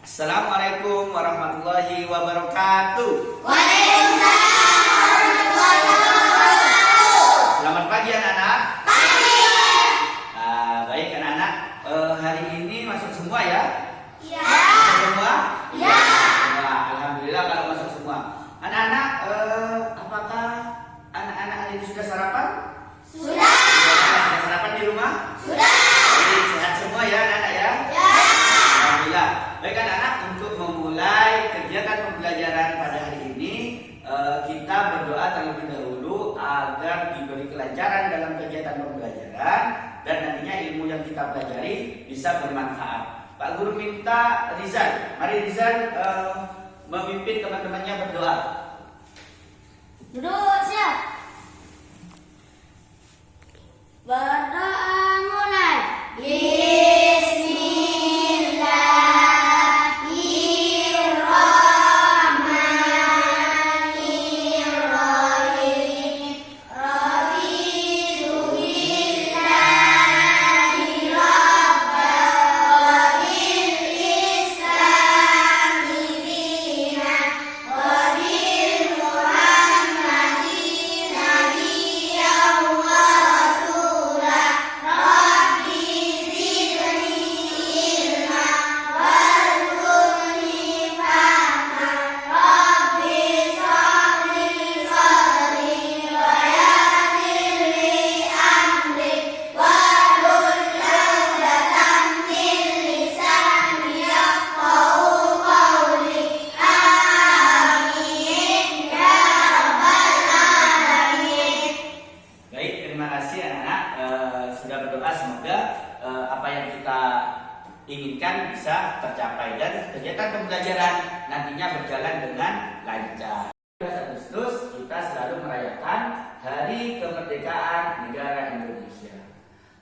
Assalamualaikum warahmatullahi wabarakatuh. Waalaikumsalam warahmatullahi wabarakatuh. Selamat pagi anak-anak. Pagi. Baik anak-anak, hari ini masuk semua ya? Ya. Masuk semua? Ya. Nah, alhamdulillah kalau masuk semua. Anak-anak, apakah anak-anak hari ini sudah sarapan? Sudah. Sudah sarapan di rumah? Sudah. Jadi, sehat semua ya anak-anak ya? Ya. Alhamdulillah. Baik anak-anak, untuk memulai kegiatan pembelajaran pada hari ini, kita berdoa terlebih dahulu agar diberi kelancaran dalam kegiatan pembelajaran dan nantinya ilmu yang kita pelajari bisa bermanfaat. Pak Guru minta Rizal, mari Rizal memimpin teman-temannya berdoa. Duduk siap. Berdoa mulai. Bismillahirrahmanirrahim. Raditu billahi rabban wa bil islami dinan wa bil muhammadin nabiyyan wa rasulah. Rabbi zidni ilma warzuqni fahma. Rabbi shrah li sadri wa yassir li amri wahlul 'uqdatam min lisani yafqahu qawli. Amin ya rabbal alamin. Baik, terima kasih anak-anak sudah berdoa, semoga apa yang kita inginkan bisa tercapai dan kegiatan pembelajaran nantinya berjalan dengan lancar. 17 Agustus kita selalu merayakan Hari Kemerdekaan Negara Indonesia.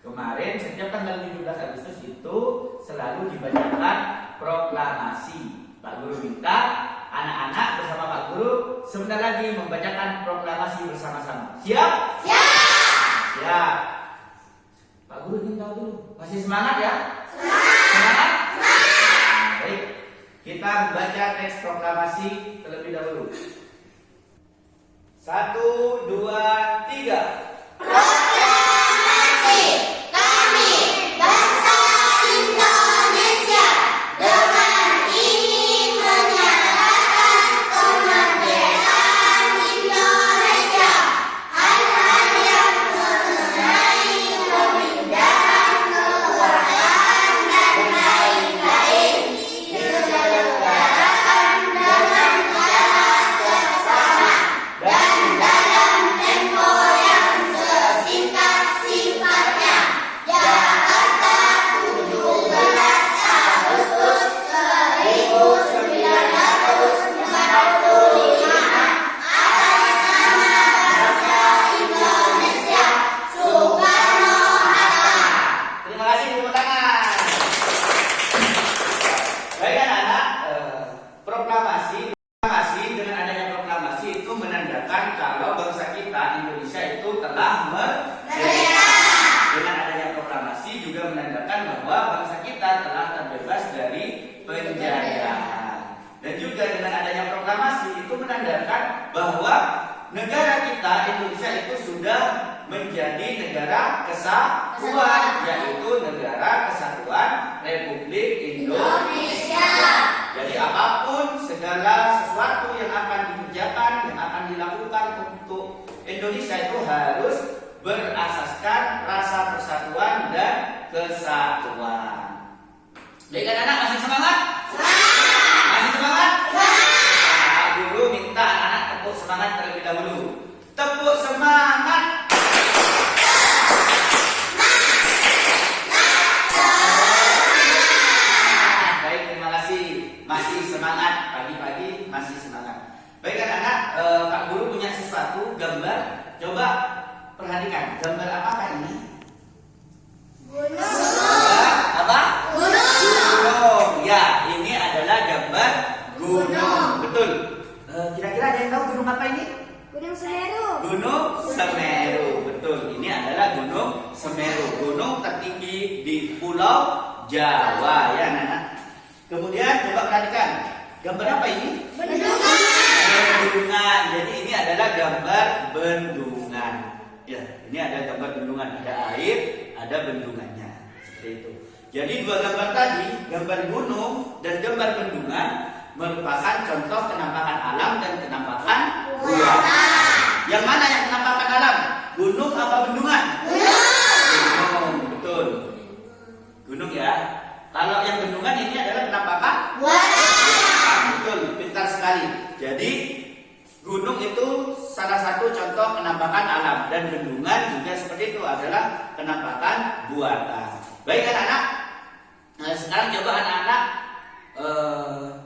Kemarin setiap tanggal 17 Agustus itu selalu dibacakan proklamasi. Pak Guru minta anak-anak bersama Pak Guru sebentar lagi membacakan proklamasi bersama-sama. Siap? Siap. Pak Guru ingin tahu dulu, masih semangat ya? Semangat? Baik, kita baca teks proklamasi terlebih dahulu. 1, 2, 3. Proklamasi kami bangsa Indonesia dengan ingin menyatakan kemerdekaan Indonesia. Hal-hal yang mengenai pemindahan kekuasaan dan lain-lain diselenggarakan dengan cara seksama dan dalam tempo yang sesingkat-singkatnya. Jakarta, 17 Agustus 1945. Atas nama bangsa Indonesia, Soekarno-Hatta. Terima kasih, tepuk tangan. Baik anak-anak, proklamasi dengan adanya proklamasi itu menandakan kalau bangsa kita Indonesia itu telah merdeka. Dengan adanya proklamasi juga menandakan bahwa bangsa kita telah terbebas dari penjajahan. Dan juga dengan adanya proklamasi itu menandakan bahwa negara kita Indonesia itu sudah menjadi negara kesatuan, yaitu negara kesatuan Republik Indonesia. Jadi apapun segala sesuatu yang akan dikerjakan, yang akan dilakukan untuk Indonesia itu harus berasaskan rasa persatuan dan kesatuan. Baik anak-anak, masih semangat? Masih semangat? Pak Guru minta anak-anak tepuk semangat terlebih dahulu. Tepuk semangat. Baik, terima kasih. Masih semangat pagi-pagi, masih semangat. Baik anak-anak, Pak Guru punya sesuatu gambar. Coba perhatikan, gambar apakah ini? Gambar apa? Gunung. Ya, ini adalah gambar gunung. Betul. Kira-kira ada yang tahu gunung apa ini? Gunung Semeru. Gunung Semeru. Betul. Ini adalah Gunung Semeru. Gunung tertinggi di Pulau Jawa ya anak-anak. Kemudian coba perhatikan, gambar apa ini? Bendungan. Bendungan. Jadi ini adalah gambar bendungan. Ya, ini ada gambar bendungan, ada air, ada bendungannya. Seperti itu. Jadi dua gambar tadi, gambar gunung dan gambar bendungan merupakan contoh penampakan alam dan penampakan buatan. Yang mana yang penampakan alam? Gunung apa bendungan? Gunung, betul. Gunung ya. Kalau yang bendungan ini adalah penampakan buatan. Betul, pintar sekali. Jadi gunung itu salah satu contoh penampakan alam dan bendungan juga seperti itu adalah penampakan buatan. Baik anak-anak, nah, sekarang coba anak-anak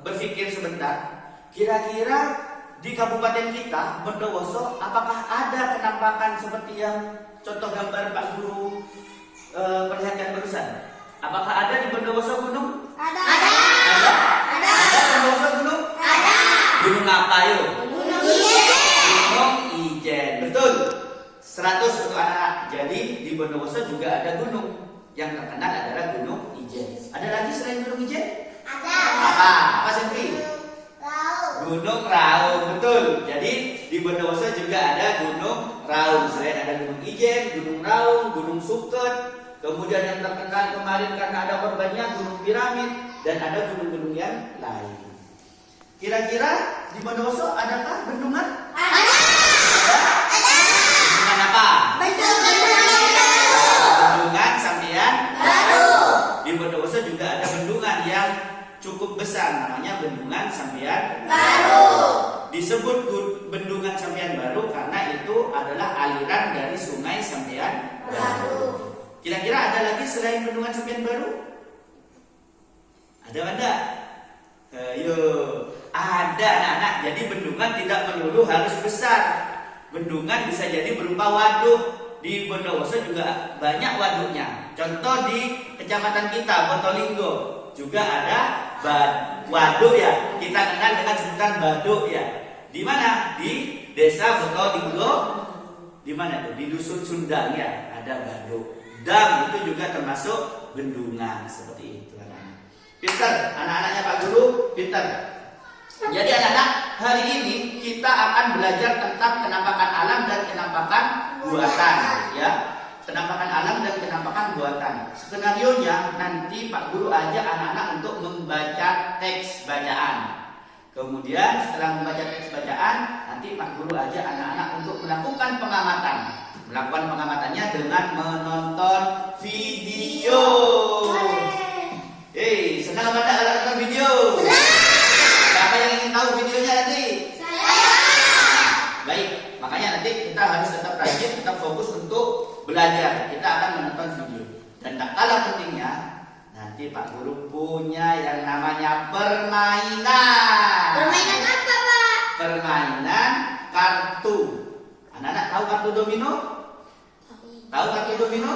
berpikir sebentar. Kira-kira di kabupaten kita Bondowoso apakah ada penampakan seperti yang contoh gambar Pak Guru perlihatkan barusan? Apakah ada di Bondowoso gunung? Ada. Ada? Ada Bondowoso gunung? Ada. Gunung apa yuk? Gunung Ijen. Gunung Ijen. Betul. 100 untuk anak-anak. Jadi di Bondowoso juga ada gunung. Yang terkenal adalah Gunung Ijen. Ada lagi selain Gunung Ijen? Ada. Apa? Apa Sentri? Raung. Gunung Raung. Betul. Jadi di Bondowoso juga ada Gunung Raung. Selain ada Gunung Ijen, Gunung Raung, Gunung Suket. Kemudian yang terkenal kemarin karena ada korbannya Gunung Piramid dan ada gunung-gunung yang lain. Kira-kira di Bondowoso adakah bendungan? Ada. Bendungan apa? Bendungan Sampian Baru. Di Bondowoso juga ada bendungan yang cukup besar, namanya Bendungan Sampian Baru. Disebut Bendungan Sampian Baru karena itu adalah aliran dari Sungai Sampian Baru. Kira-kira ada lagi selain Bendungan Sampian Baru? Ada enggak? Ayo, ada anak-anak. Jadi bendungan tidak melulu harus besar. Bendungan bisa jadi berupa waduk. Di Bondowoso juga banyak waduknya. Contoh di kecamatan kita, Botolinggo, juga ada waduk ya. Kita kenal dengan sebutan baduk ya. Di mana? Di Desa Botolinggo. Di mana tuh? Di Dusun Sundang ya, ada waduk. Dam itu juga termasuk bendungan seperti itu anak-anak. Pintar, anak-anaknya Pak Guru pintar. Jadi anak-anak, hari ini kita akan belajar tentang penampakan alam dan penampakan buatan ya. Penampakan alam dan penampakan buatan. Skenarionya nanti Pak Guru ajak anak-anak untuk membaca teks bacaan. Kemudian setelah membaca teks bacaan, nanti Pak Guru ajak anak-anak untuk melakukan pengamatan. Melakukan pengamatannya dengan menonton video. Senang apa enggak kalau nonton video? Siapa yang ingin tahu videonya nanti? Baik, makanya nanti kita harus tetap rajin, tetap fokus untuk belajar. Kita akan menonton video. Dan tak kalah pentingnya, nanti Pak Guru punya yang namanya permainan. Permainan apa, Pak? Permainan kartu. Anak-anak tahu kartu domino? Tahu kartu domino?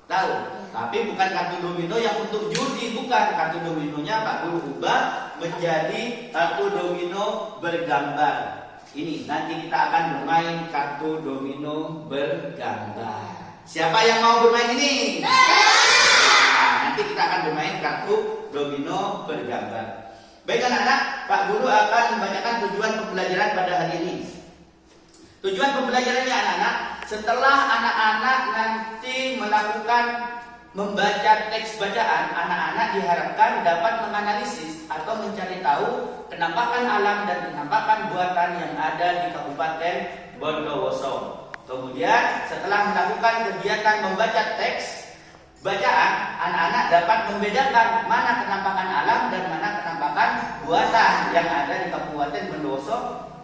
Tahu. Tapi bukan kartu domino yang untuk judi, bukan. Kartu dominonya Pak Guru ubah menjadi kartu domino bergambar. Ini nanti kita akan bermain kartu domino bergambar. Siapa yang mau bermain ini? Nah, nanti kita akan bermain kartu domino bergambar. Baik anak-anak, Pak Guru akan membacakan tujuan pembelajaran pada hari ini. Tujuan pembelajarannya anak-anak, setelah anak-anak nanti melakukan membaca teks bacaan, anak-anak diharapkan dapat menganalisis atau mencari tahu penampakan alam dan penampakan buatan yang ada di Kabupaten Bondowoso. Kemudian setelah melakukan kegiatan membaca teks bacaan, anak-anak dapat membedakan mana penampakan alam dan mana penampakan buatan yang ada di Kabupaten Bondowoso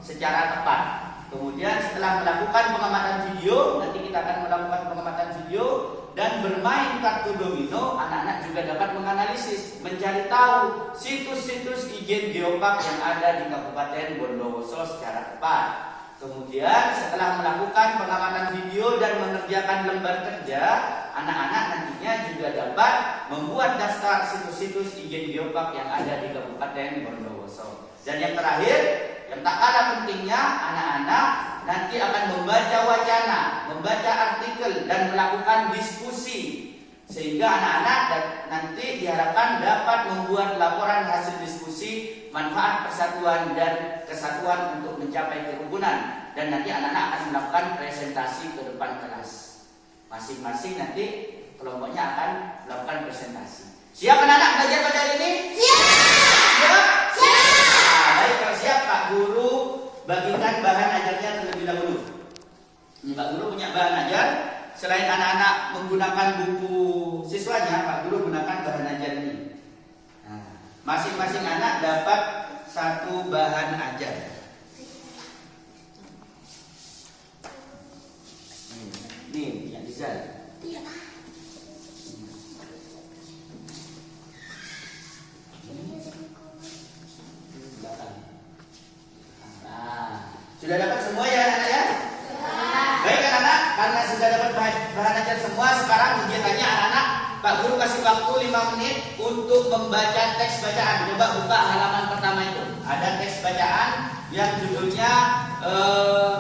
secara tepat. Kemudian setelah melakukan pengamatan video, nanti kita akan melakukan pengamatan video dan bermain kartu domino, anak-anak juga dapat menganalisis, mencari tahu situs-situs Ijen Geopark yang ada di Kabupaten Bondowoso secara tepat. Kemudian setelah melakukan pengamatan video dan mengerjakan lembar kerja, anak-anak nantinya juga dapat membuat daftar situs-situs Ijen Geopark yang ada di Kabupaten Bondowoso. Dan yang terakhir, yang tak kalah pentingnya, anak-anak nanti akan membaca wacana, membaca artikel dan melakukan diskusi Sehingga anak-anak nanti diharapkan dapat membuat laporan hasil diskusi manfaat persatuan dan kesatuan untuk mencapai kerukunan, dan nanti anak-anak akan melakukan presentasi ke depan kelas. Masing-masing nanti kelompoknya akan melakukan presentasi. Siap anak-anak belajar pada hari ini? Siap. Siap? Siap. Nah, baik, kalau siap Pak Guru bagikan bahan ajarnya terlebih dahulu. Ini Pak Guru punya bahan ajar. Selain anak-anak menggunakan buku siswanya, Pak Guru gunakan bahan ajar ini. Nah, masing-masing anak dapat satu bahan ajar. Nih, yang Rizal. Belakang. Nah, sudah dapat semua ya anak-anak ya? Baik anak-anak, karena sudah dapat bahan ajar semua, sekarang kegiatannya anak-anak, Pak Guru kasih waktu 5 menit untuk membaca teks bacaan. Coba buka halaman pertama itu. Ada teks bacaan yang judulnya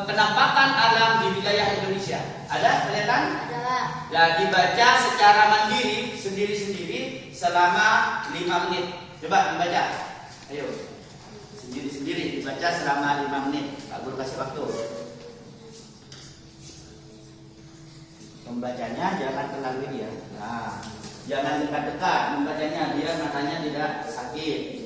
Penampakan Alam di Wilayah Indonesia. Ada kelihatan? Ada. Ya, dibaca secara mandiri, sendiri-sendiri selama 5 menit. Coba dibaca. Ayo. Sendiri-sendiri dibaca selama 5 menit. Pak Guru kasih waktu. Membacanya jangan terlalu ini ya. Nah, jangan dekat-dekat membacanya biar matanya tidak sakit.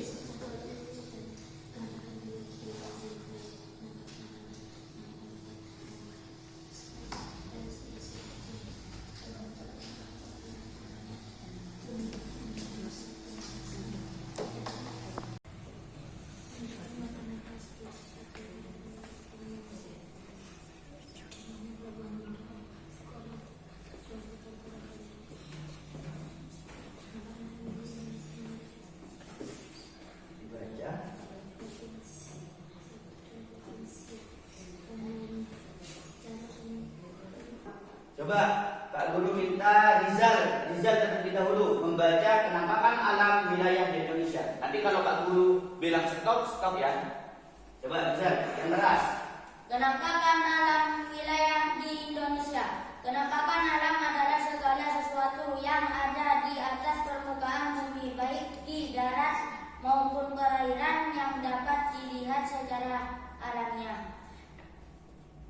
Coba Pak Guru minta Rizal terlebih dahulu membaca penampakan alam wilayah di Indonesia. Nanti kalau Pak Guru bilang stop ya. Coba Rizal yang keras. Penampakan alam wilayah di Indonesia. Penampakan alam adalah segala sesuatu yang ada di atas permukaan bumi, baik di darat maupun perairan, yang dapat dilihat secara alamiah.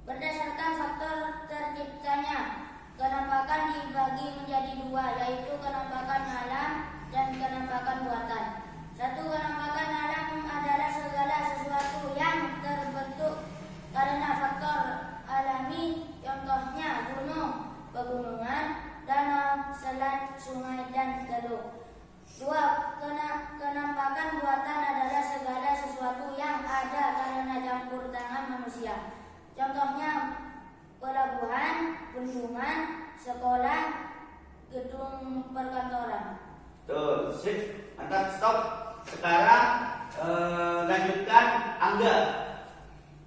Berdasarkan faktor terciptanya, penampakan dibagi menjadi dua, yaitu penampakan alam dan penampakan buatan. Satu, penampakan alam adalah segala sesuatu yang terbentuk karena faktor alami, contohnya gunung, pegunungan, danau, selat, sungai, dan teluk. Dua, penampakan buatan adalah segala sesuatu yang ada karena campur tangan manusia. Contohnya pelabuhan, bendungan, sekolah, gedung perkantoran. Tuh, sip, mantap, stop. Sekarang lanjutkan Angga.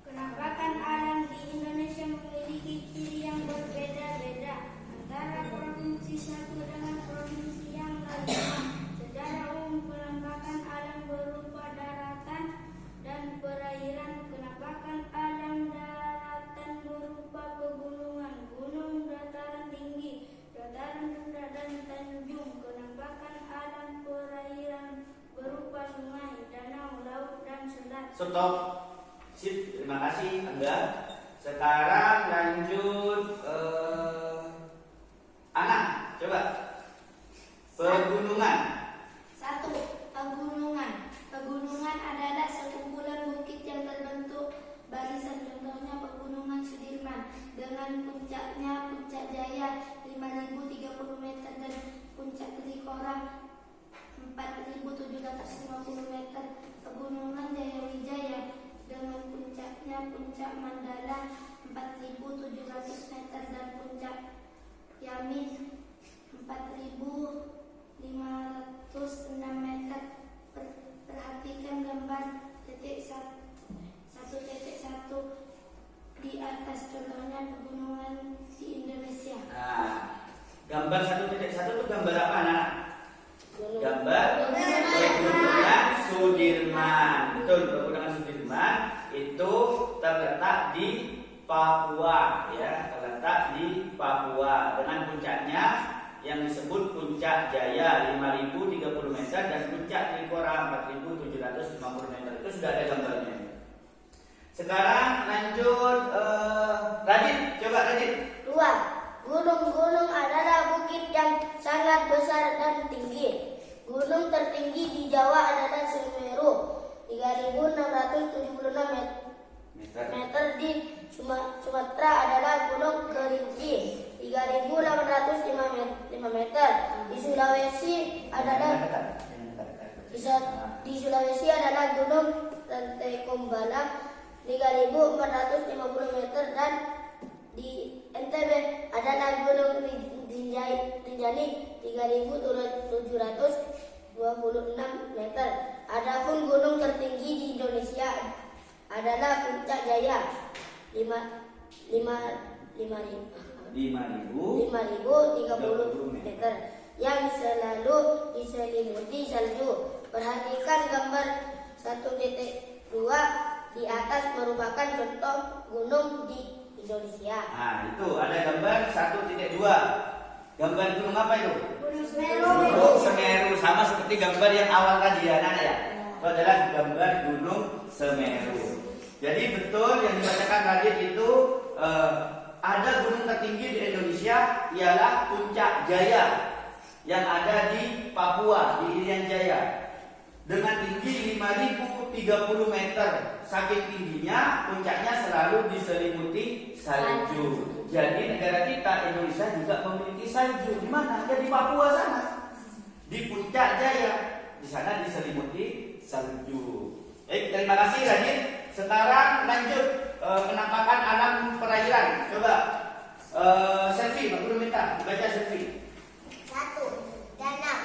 Penampakan alam di Indonesia memiliki ciri yang berbeda-beda antara provinsi satu dengan provinsi yang lainnya. Secara umum, penampakan alam berupa daratan dan perairan. Penampakan alam daratan berupa pegunungan, gunung, dataran tinggi, dataran rendah, dan tanjung. Penampakan alam perairan berupa sungai, danau, laut, dan selat. Stop. Sip, terima kasih Angga. Sekarang lanjut Ana, coba. Pegunungan. Satu, pegunungan. Pegunungan adalah sekumpulan bukit yang terbentuk barisan, contohnya pegunungan Sudirman dengan puncaknya Puncak Jaya 5.030 meter dan Puncak Trikora 4.750 meter. Pegunungan Jayawijaya dengan puncaknya Puncak Mandala 4.700 meter dan Puncak Yamin 4.506 meter. Perhatikan gambar titik 1.1 di atas, contohnya pegunungan di Indonesia. Nah, gambar 1.1 itu gambar apa anak? Gambar pegunungan Sudirman. Betul, pegunungan Sudirman itu terletak di Papua ya, terletak di Papua dengan puncaknya yang disebut 5.030 meter dan puncak Trikora 4.750 meter. Itu sudah ada gambarnya. Sekarang lanjut Radit, coba Radit. 2. Gunung-gunung adalah bukit yang sangat besar dan tinggi. Gunung tertinggi di Jawa adalah Semeru 3.676 meter. Di Sumatera adalah Gunung Kerinci 3.805 meter. Di Sulawesi adalah Gunung Rantai Kumbala 3.450 meter dan di NTB adalah Gunung Rinjani 3.726 meter. Adapun gunung tertinggi di Indonesia adalah Puncak Jaya 5.030 meter yang selalu diselimuti salju. Perhatikan gambar 1.2 di atas merupakan contoh gunung di Indonesia. Nah, itu ada gambar 1.2. Gambar gunung apa itu? Gunung Semeru. Gunung Semeru, sama seperti gambar yang awal tadi ya, anak ya. Itu adalah gambar Gunung Semeru. Jadi betul yang dibacakan Radit itu ada gunung tertinggi di Indonesia ialah Puncak Jaya yang ada di Papua, di Irian Jaya, dengan tinggi 5.030 meter. Saking tingginya, puncaknya selalu diselimuti salju. Jadi negara kita Indonesia juga memiliki salju. Di mana? Ya di Papua sana. Di Puncak Jaya, di sana diselimuti salju. Terima kasih Radit. Sekarang lanjut penampakan alam perairan. Coba Selfie, Pak Guru minta baca Selfie. 1. Danau.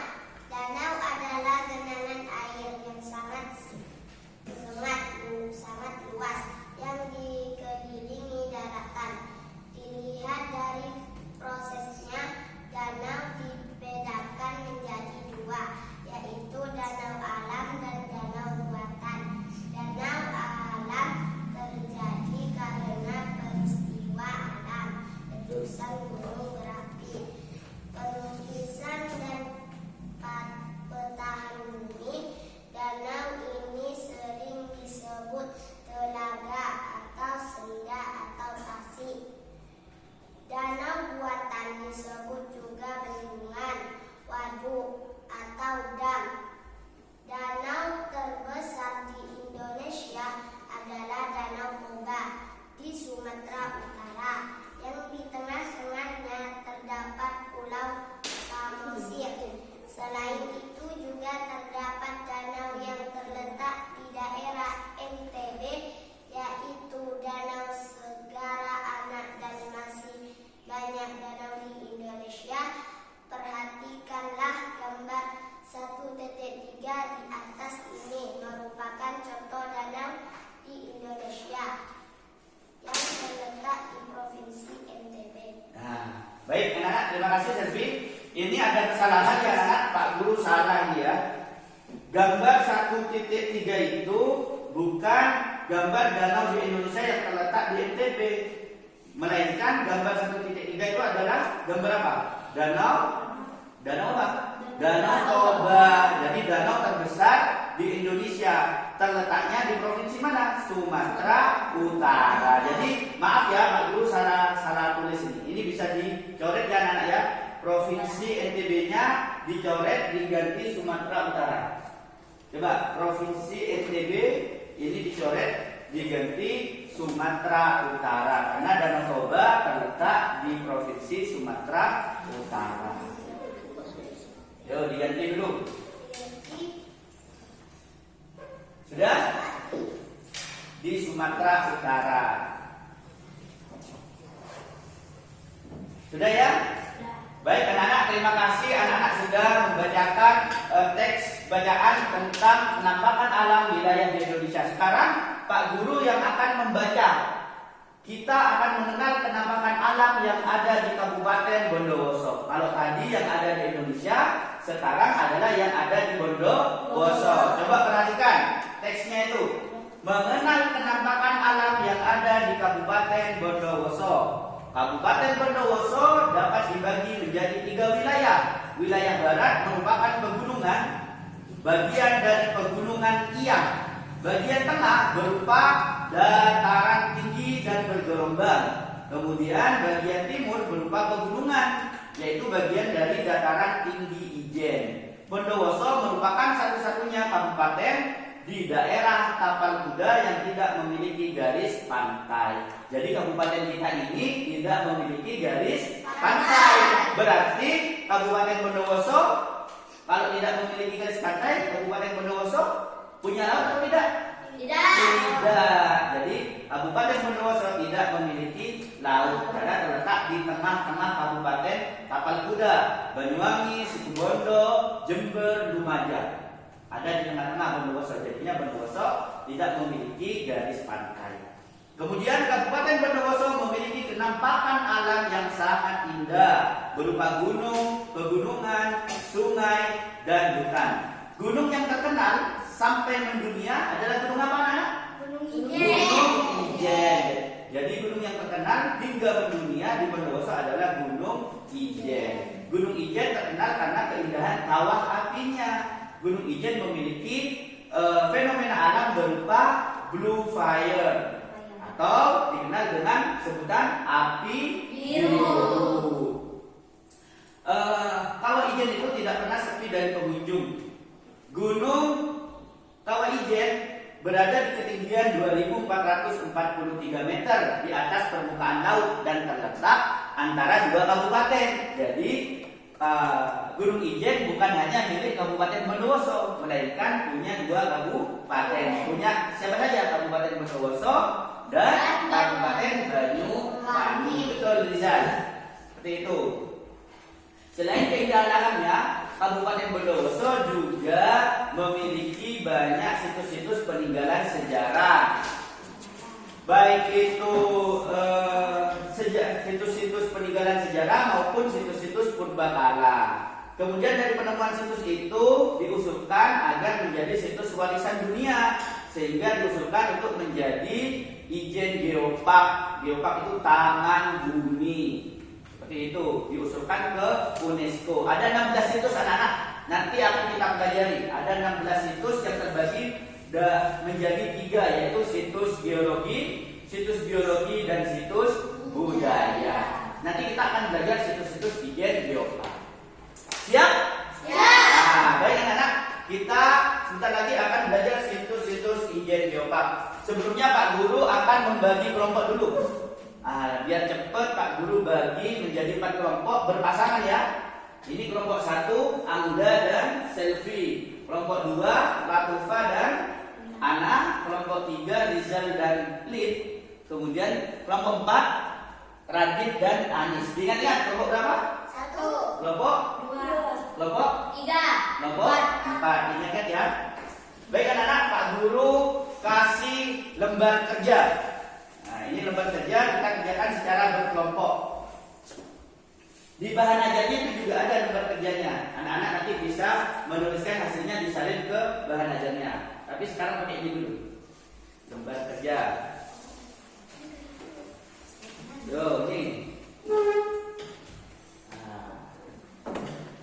Danau adalah genangan air yang sangat luas yang dikelilingi daratan. Dilihat dari prosesnya, danau dibedakan menjadi 2, yaitu danau alam dan danau buatan. Danau alam terjadi karena peristiwa alam, letusan gunung berapi, penukisan dan petahan bumi. Danau ini sering disebut telaga atau senda atau tasik. Danau buatan disebut juga bendungan, waduk atau dam. Danau terbesar di Indonesia adalah Danau Toba di Sumatera Utara, yang di tengah-tengahnya terdapat Pulau Samosir. Selain itu juga terdapat danau yang terletak di daerah NTB, yaitu Danau Segara Anak, dan masih banyak danau di Indonesia. Perhatikanlah gambar 1.3 di atas ini, merupakan contoh danau di Indonesia yang terletak di Provinsi NTB. Nah, baik anak-anak, terima kasih Selfie. Ini ada kesalahan ya anak, Pak Guru salah ya. Gambar 1.3 itu bukan gambar danau di Indonesia yang terletak di NTB, melainkan gambar 1.3 itu adalah gambar apa? Danau apa? Danau Toba. Jadi danau terbesar di Indonesia, terletaknya di provinsi mana? Sumatera Utara. Jadi maaf ya Pak Guru salah tulis ini. Ini bisa dicoret ya anak-anak ya. Provinsi NTB-nya dicoret diganti Sumatera Utara. Coba provinsi NTB ini dicoret diganti Sumatera Utara karena Danau Toba terletak di provinsi Sumatera Utara. Yo diganti dulu. Sudah? Di Sumatera Utara. Sudah ya? Baik anak-anak, terima kasih anak-anak sudah membacakan teks bacaan tentang penampakan alam wilayah di Indonesia. Sekarang Pak Guru yang akan membaca. Kita akan mengenal penampakan alam yang ada di Kabupaten Bondowoso. Kalau tadi yang ada di Indonesia, sekarang adalah yang ada di Bondowoso. Coba perhatikan teksnya itu. Mengenal penampakan alam yang ada di Kabupaten Bondowoso. Kabupaten Bondowoso dapat dibagi menjadi 3 wilayah, wilayah barat merupakan pegunungan, bagian dari pegunungan Iyang. Bagian tengah berupa dataran tinggi dan bergelombang. Kemudian bagian timur berupa pegunungan, yaitu bagian dari dataran tinggi Ijen. Bondowoso merupakan satu-satunya kabupaten di daerah Tapal Kuda yang tidak memiliki garis pantai. Jadi kabupaten kita ini tidak memiliki garis pantai. Berarti Kabupaten Bondowoso kalau tidak memiliki garis pantai, Kabupaten Bondowoso punya laut atau tidak? Tidak. Jadi Kabupaten Bondowoso tidak memiliki laut karena terletak di tengah-tengah Kabupaten Tapal Kuda, Banyuwangi, Situbondo, Jember, Lumajang. Ada di tengah-tengah Bondowoso. Jadinya Bondowoso tidak memiliki garis pantai. Kemudian Kabupaten Bondowoso memiliki penampakan alam yang sangat indah berupa gunung, pegunungan, sungai, dan hutan. Gunung yang terkenal sampai mendunia adalah gunung apa, Nak? Gunung Gunung Ijen. Jadi gunung yang terkenal hingga mendunia di Bondowoso adalah Gunung Ijen. Gunung Ijen terkenal karena keindahan kawah apinya. Gunung Ijen memiliki fenomena alam berupa blue fire atau dikenal dengan sebutan api biru. Kawah Ijen itu tidak pernah sepi dari pengunjung. Gunung Kawah Ijen berada di ketinggian 2.443 meter di atas permukaan laut dan terletak antara dua kabupaten. Jadi Gunung Ijen bukan hanya milik Kabupaten Bondowoso, melainkan punya dua kabupaten. Punya siapa saja? Kabupaten Bondowoso dan Kabupaten Banyuwangi. Betul, Rizal. Seperti itu. Selain keindahan alamnya, Kabupaten Bondowoso juga memiliki banyak situs-situs peninggalan sejarah. Baik itu situs-situs peninggalan sejarah maupun situs-situs purbakala. Kemudian dari penemuan situs itu diusulkan agar menjadi situs warisan dunia, sehingga diusulkan untuk menjadi Ijen Geopark. Geopark itu taman bumi. Seperti itu, diusulkan ke UNESCO. Ada 16 situs anak-anak. Nanti akan kita pelajari. Ada 16 situs yang terbagi menjadi 3, yaitu situs geologi, dan situs budaya. Nanti kita akan belajar situs-situs Ijen Geopark. Siap? Siap. Nah, baik anak-anak, kita sebentar lagi akan belajar situs-situs Ijen Geopark. Sebelumnya Pak Guru akan membagi kelompok dulu. Biar cepat Pak Guru bagi menjadi 4 kelompok berpasangan ya. Ini kelompok 1 Angga dan Selvi, kelompok 2 Latufa dan Ana, kelompok 3 Rizal dan Lid, kemudian kelompok 4 Radit dan Anis. Ingat-ingat kelompok berapa? 1, Kelompok 2, kelompok 3, kelompok 4. Ingat ya. Baik anak-anak, Pak Guru kasih lembar kerja. Nah, ini lembar kerja kita kerjakan secara berkelompok. Di bahan ajarnya itu juga ada lembar kerjanya. Anak-anak nanti bisa menuliskan hasilnya disalin ke bahan ajarnya. Tapi sekarang pakai ini dulu. Lembar kerja. Yo, ini.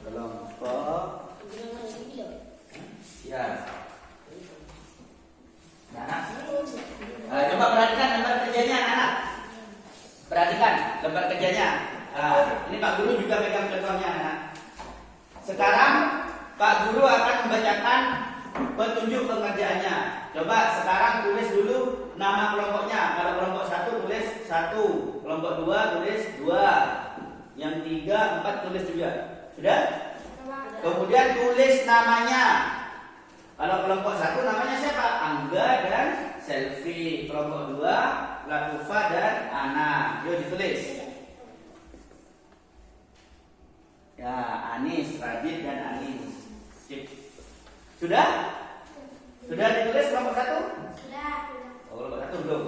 Kelompok. Ya. Coba perhatikan lembar kerjanya anak-anak. Perhatikan lembar kerjanya. Ini Pak Guru juga pegang contohnya anak. Sekarang Pak Guru akan membacakan petunjuk pengerjaannya. Coba sekarang tulis dulu nama kelompoknya. Kalau kelompok 1 tulis 1, kelompok 2 tulis 2, yang 3, 4 tulis juga. Sudah? Kemudian tulis namanya. Kalau kelompok 1 namanya siapa? Angga dan Selvi. Kelompok 2 Latufa dan Ana. Yuk ditulis. Ya, Anis, Radit dan Anis. Sip. Sudah? Sudah ditulis kelompok 1? Sudah. Oh, kelompok 1 belum.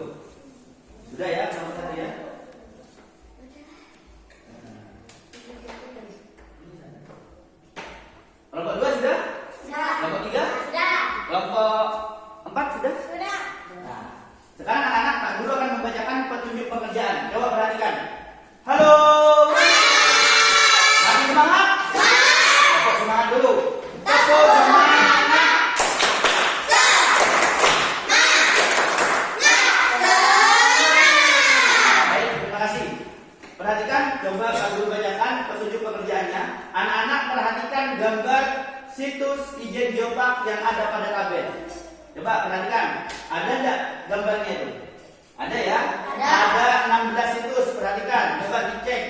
Sudah ya kelompok 1 ya. Kelompok 2 sudah? Sudah. Kelompok 3? Sudah. Kelompok 4 sudah? Sudah. Nah, sekarang anak-anak Pak Guru akan membacakan petunjuk pekerjaan. Coba perhatikan. Halo. Masih semangat? situs Ijen Geopark yang ada pada tabel? Coba perhatikan, ada enggak gambarnya itu? Ada ya? Ada 16 situs, perhatikan, coba dicek.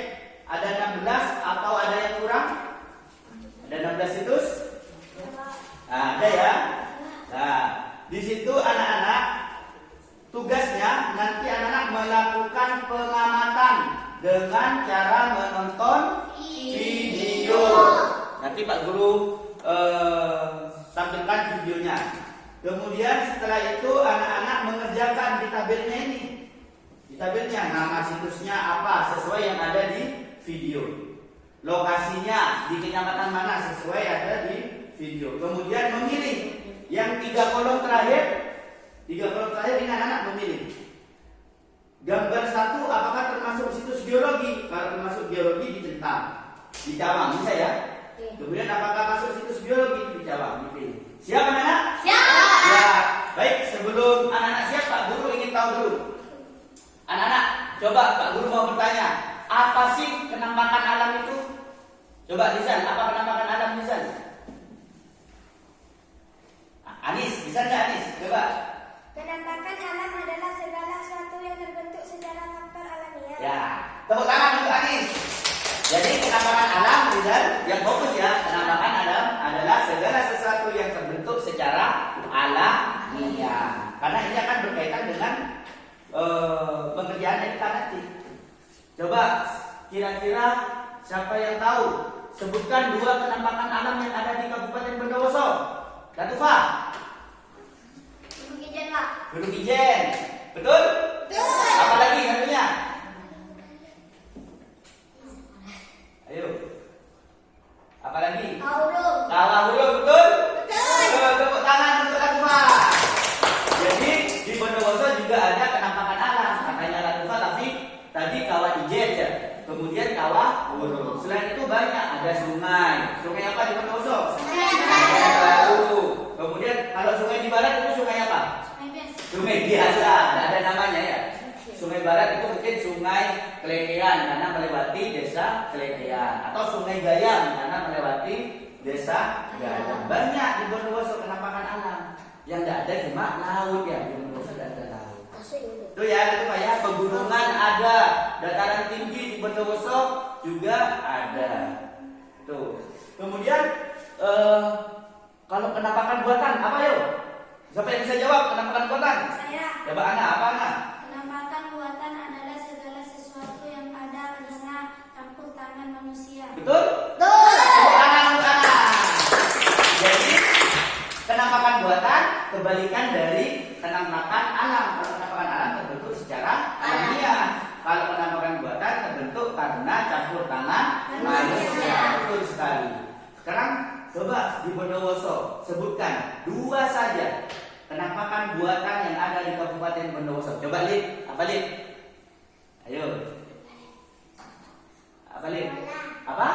Ada 16 atau ada yang kurang? Ada 16 situs? Nah, ada ya? Nah, di situ anak-anak tugasnya nanti anak-anak melakukan pengamatan dengan cara menonton video. Nanti Pak Guru tampilkan videonya. Kemudian setelah itu anak-anak mengerjakan di tabelnya ini. Di tabelnya nama situsnya apa sesuai yang ada di video. Lokasinya di kecamatan mana sesuai ada di video. Kemudian memilih yang 3 kolom terakhir. 3 kolom terakhir ini anak-anak memilih. Gambar 1 apakah termasuk situs geologi? Kalau termasuk geologi dicentang, dicawang, bisa ya? Kemudian apakah masuk situs biologi? Dicawang, dipilih. Siap anak-anak? Siap. Ya. Baik, sebelum anak-anak siap, Pak Guru ingin tahu dulu. Anak-anak, coba Pak Guru mau bertanya, apa sih penampakan alam itu? Coba Lisan, apa penampakan alam Lisan? Anis, bisa nggak Anis? Coba. Penampakan alam adalah segala sesuatu yang terbentuk secara faktor alamiah. Ya, tepuk tangan untuk Anis. Jadi penampakan alam, Lisan, yang fokus ya, penampakan alam adalah segala sesuatu yang terbentuk secara alamiah. Karena ini akan berkaitan dengan pengerjaan kita nanti. Coba kira-kira siapa yang tahu? Sebutkan 2 penampakan alam yang ada di Kabupaten Bondowoso. Latufa. Gunung Ijen, Pak. Gunung Ijen. Betul? Betul. Apa lagi satunya? Ayo. Apa lagi? Aurung. Kawah Huruf, betul? Betul. Tepuk tangan untuk Latufa. Jadi di Bondowoso juga ada penampakan alam. Katanya Latufa tapi tadi Kawah Ijen ya. Kemudian Kawah Huruf. Selain itu banyak, ada sungai. Sungai apa di Bondowoso? Sungai Baru. Kemudian kalau sungai di barat itu sungai apa? Sungai biasa, tidak ada namanya ya. Sungai barat itu mungkin sungai Klekean karena melewati desa Klekean, atau sungai Gayam karena melewati desa Gayam. Banyak di Bondowoso penampakan alam. Yang tidak ada cuma laut ya, di Bondowoso tidak ada laut. Itu ya, itu Pak ya, pegunungan ada, dataran tinggi di Bondowoso juga ada. Tuh. Kemudian kalau penampakan buatan apa yuk? Siapa yang bisa jawab penampakan buatan? Saya. Coba Ana, apa Ana? Penampakan buatan adalah segala sesuatu yang ada karena campur tangan manusia. Betul? Betul. Tepuk tangan untuk Ana. Jadi penampakan buatan kebalikan dari penampakan alam. Kalau penampakan alam terbentuk secara alamiah. Kalau penampakan buatan terbentuk karena campur tangan manusia. Betul sekali. Sekarang coba di Bondowoso sebutkan 2 saja penampakan buatan yang ada di Kabupaten Bondowoso. Coba Lid, apa Lid? Ayo. Apa Lid? Apa?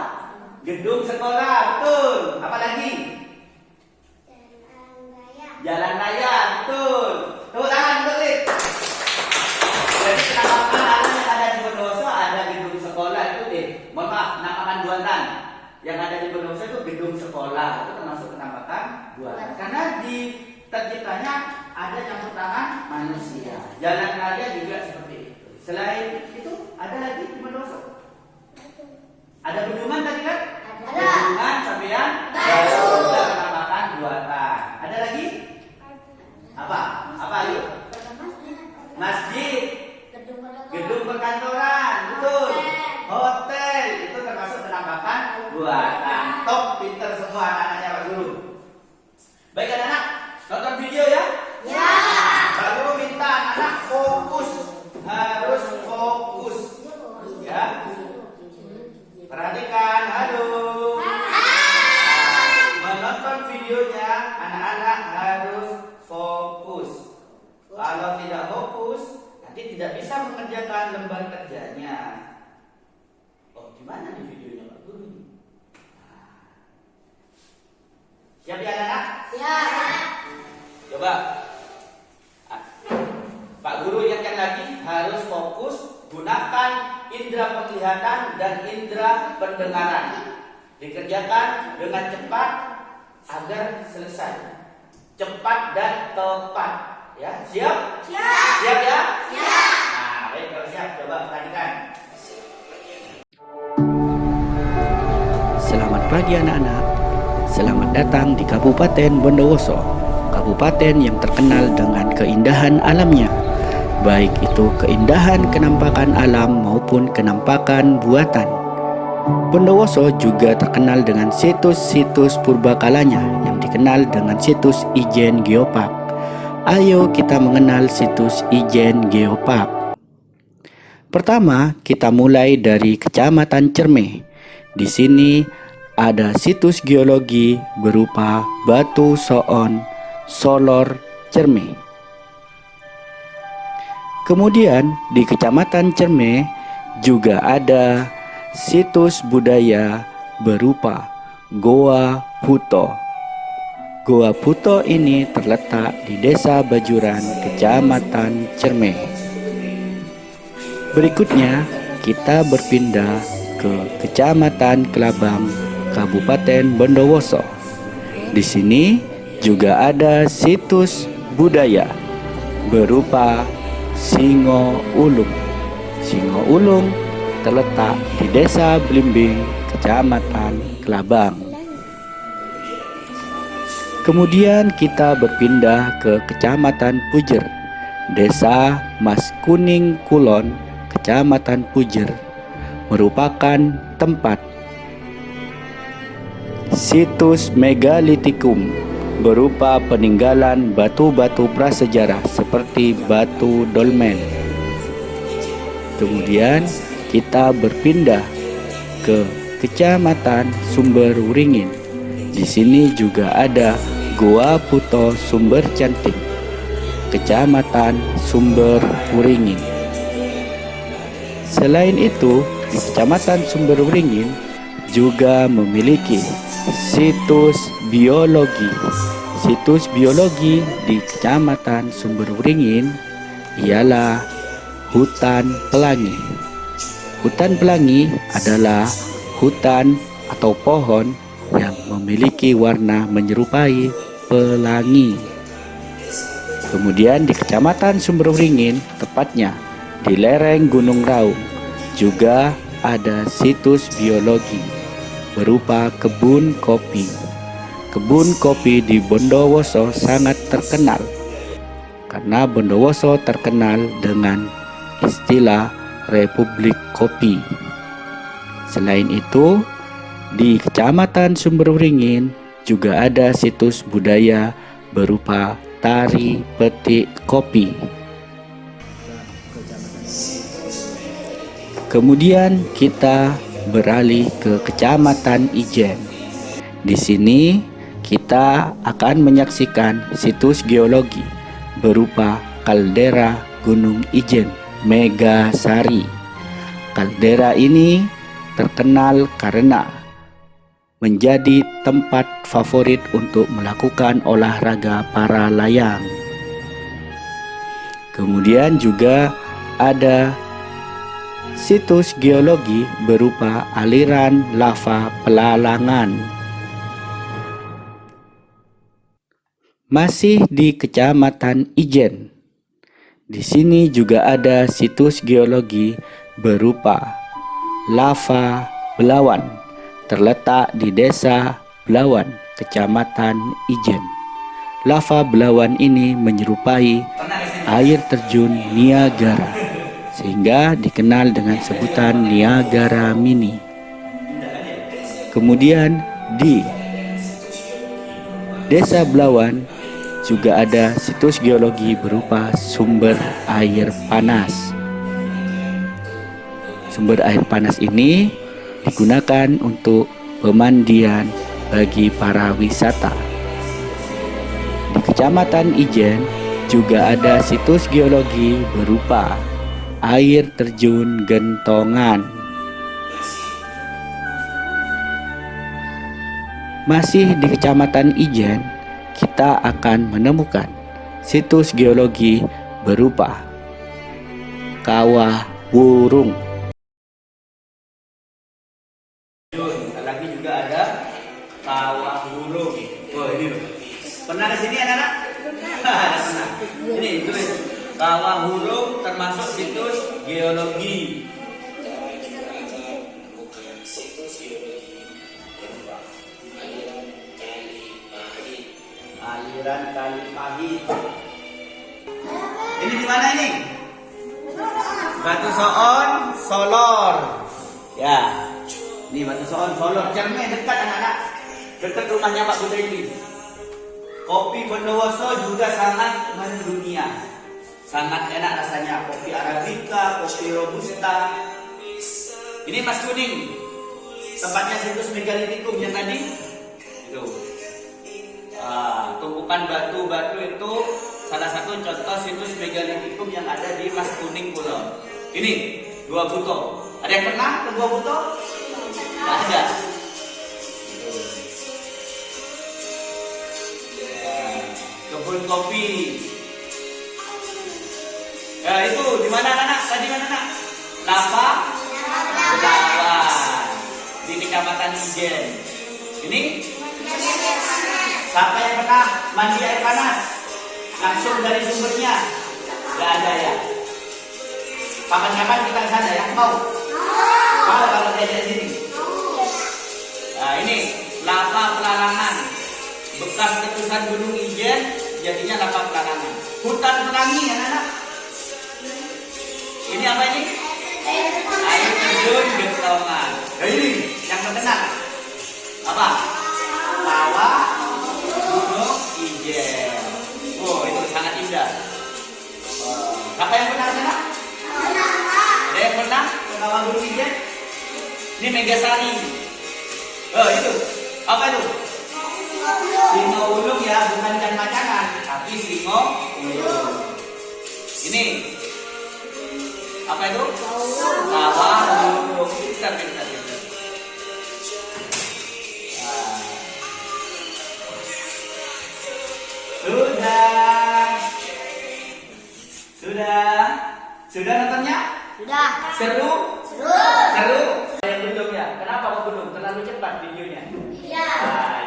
Gedung sekolah, betul. Apa lagi? Jalan raya, betul. Tepuk tangan untuk Lid. Jadi penampakan alam yang ada di Bondowoso ada gedung sekolah itu deh. Mohon maaf, penampakan buatan yang ada di Bondowoso itu gedung sekolah, itu termasuk penampakan buatan. Karena di terciptanya ada campur tangan manusia. Jalan raya juga seperti itu. Selain itu ada lagi di Bondowoso. Ada bendungan tadi kan? Ada. Bendungan sampean Baru. juga penampakan buatan. Ada lagi? Apa? Apa yuk? Masjid, gedung perkantoran, betul. Hotel itu termasuk penampakan buatan. Top, pinter semua anak-anaknya Pak Guru. Baik anak-anak, nonton video ya. Ya. Pak Guru minta anak fokus, harus fokus. Ya. Perhatikan, halo. Menonton videonya, anak-anak harus fokus. Kalau tidak fokus, nanti tidak bisa mengerjakan lembar kerjanya. Oh, gimana nih videonya Pak Guru? Siap ya anak-anak? Siap. Coba Pak Guru ingatkan lagi, harus fokus, gunakan indera penglihatan dan indera pendengaran. Dikerjakan dengan cepat, agar selesai. Cepat dan tepat. Ya, siap? Siap. Siap ya? Siap. Nah, baik kalau siap, coba perhatikan. Selamat pagi anak-anak. Selamat datang di Kabupaten Bondowoso, kabupaten yang terkenal dengan keindahan alamnya, baik itu keindahan kenampakan alam maupun kenampakan buatan. Bondowoso juga terkenal dengan situs-situs purbakalanya yang dikenal dengan situs Ijen Geopark. Ayo kita mengenal situs Ijen Geopark. Pertama, kita mulai dari Kecamatan Cermeh. Di sini ada situs geologi berupa Batu Soon, Solor, Cermeh. Kemudian di Kecamatan Cermeh juga ada situs budaya berupa Goa Puto. Goa Puto ini terletak di Desa Bajuran, Kecamatan Cermeh. Berikutnya kita berpindah ke Kecamatan Kelabang, Kabupaten Bondowoso. Di sini juga ada situs budaya berupa Singo Ulung. Singo Ulung terletak di Desa Blimbing, Kecamatan Kelabang. Kemudian kita berpindah ke Kecamatan Pujer, Desa Mas Kuning Kulon, Kecamatan Pujer, merupakan tempat situs megalitikum berupa peninggalan batu-batu prasejarah seperti batu dolmen. Kemudian kita berpindah ke Kecamatan Sumber Wuringin. Di sini juga ada Goa Puto Sumber Cantik, Kecamatan Sumber Wuringin. Selain itu, di Kecamatan Sumber Wuringin juga memiliki situs biologi. Situs biologi di Kecamatan Sumber Wuringin ialah Hutan Pelangi. Hutan Pelangi adalah hutan atau pohon yang memiliki warna menyerupai pelangi. Kemudian di Kecamatan Sumber Wuringin, tepatnya di lereng Gunung Raung, juga ada situs biologi berupa kebun kopi. Kebun kopi di Bondowoso sangat terkenal karena Bondowoso terkenal dengan istilah Republik Kopi. Selain itu, di Kecamatan Sumber Wuringin juga ada situs budaya berupa tari petik kopi. Kemudian kita beralih ke Kecamatan Ijen. Di sini kita akan menyaksikan situs geologi berupa kaldera Gunung Ijen Megasari. Kaldera ini terkenal karena menjadi tempat favorit untuk melakukan olahraga para layang. Kemudian juga ada situs geologi berupa aliran lava Pelalangan. Masih di Kecamatan Ijen. Di sini juga ada situs geologi berupa lava Belawan, terletak di Desa Belawan, Kecamatan Ijen. Lava Belawan ini menyerupai air terjun Niagara, sehingga dikenal dengan sebutan Niagara Mini. Kemudian di Desa Belawan juga ada situs geologi berupa sumber air panas. Sumber air panas ini digunakan untuk pemandian bagi para wisata. Di Kecamatan Ijen juga ada situs geologi berupa air terjun Gentongan. Masih di Kecamatan Ijen, kita akan menemukan situs geologi berupa Kawah Burung. Lagi juga ada Kawah Burung. Oh ini loh. Pernah ke sini anak-anak? Pernah. Ini tulis Kawah Hurung termasuk situs geologi. Aliran Kali Pahit. Ini di mana ini? Batu Soon, Solor. Ya. Ini Batu Soon, Solor. Cermin dekat anak-anak. Dekat rumahnya Pak Putri ini. Kopi Bondowoso juga sangat mendunia. Sangat enak rasanya. Kopi Arabica, kopi Robusta. Ini Mas Kuning. Tempatnya situs megalitikum yang tadi. Itu. Tumpukan batu-batu itu salah satu contoh situs megalitikum yang ada di Mas Kuning Kulon. Ini Gua Buto. Ada yang pernah ke Gua Buto? Tidak ada. Kebun kopi. Ya itu di mana anak? Tadi mana anak? Lava. Di Kecamatan Ijen. Ini? Siapa yang pernah mandi air panas? Langsung dari sumbernya? Gak ada ya? Kapan-kapan kita ke sana ya? Mau? Mau kalau diajak sini? Nah ini lava pelarangan. Bekas letusan Gunung Ijen jadinya lava pelarangan. Hutan pelangi anak-anak. Ini apa ini? Air terjun Gentongan. Nah ini yang terkenal. Apa? Kawah Gunung Ijen. Oh itu sangat indah. Siapa yang pernah sana? Ada yang pernah ke Kawah Gunung Ijen? Ini Megasari. Oh itu apa itu? Singo ulung ya, bukan ikan macangan, tapi singo ulung. Ini apa itu? Kawah ulung. Pintar. Sudah nontonnya? Sudah. Seru? Seru? Yang belum ya? Kenapa kok belum? Terlalu cepat videonya? Iya.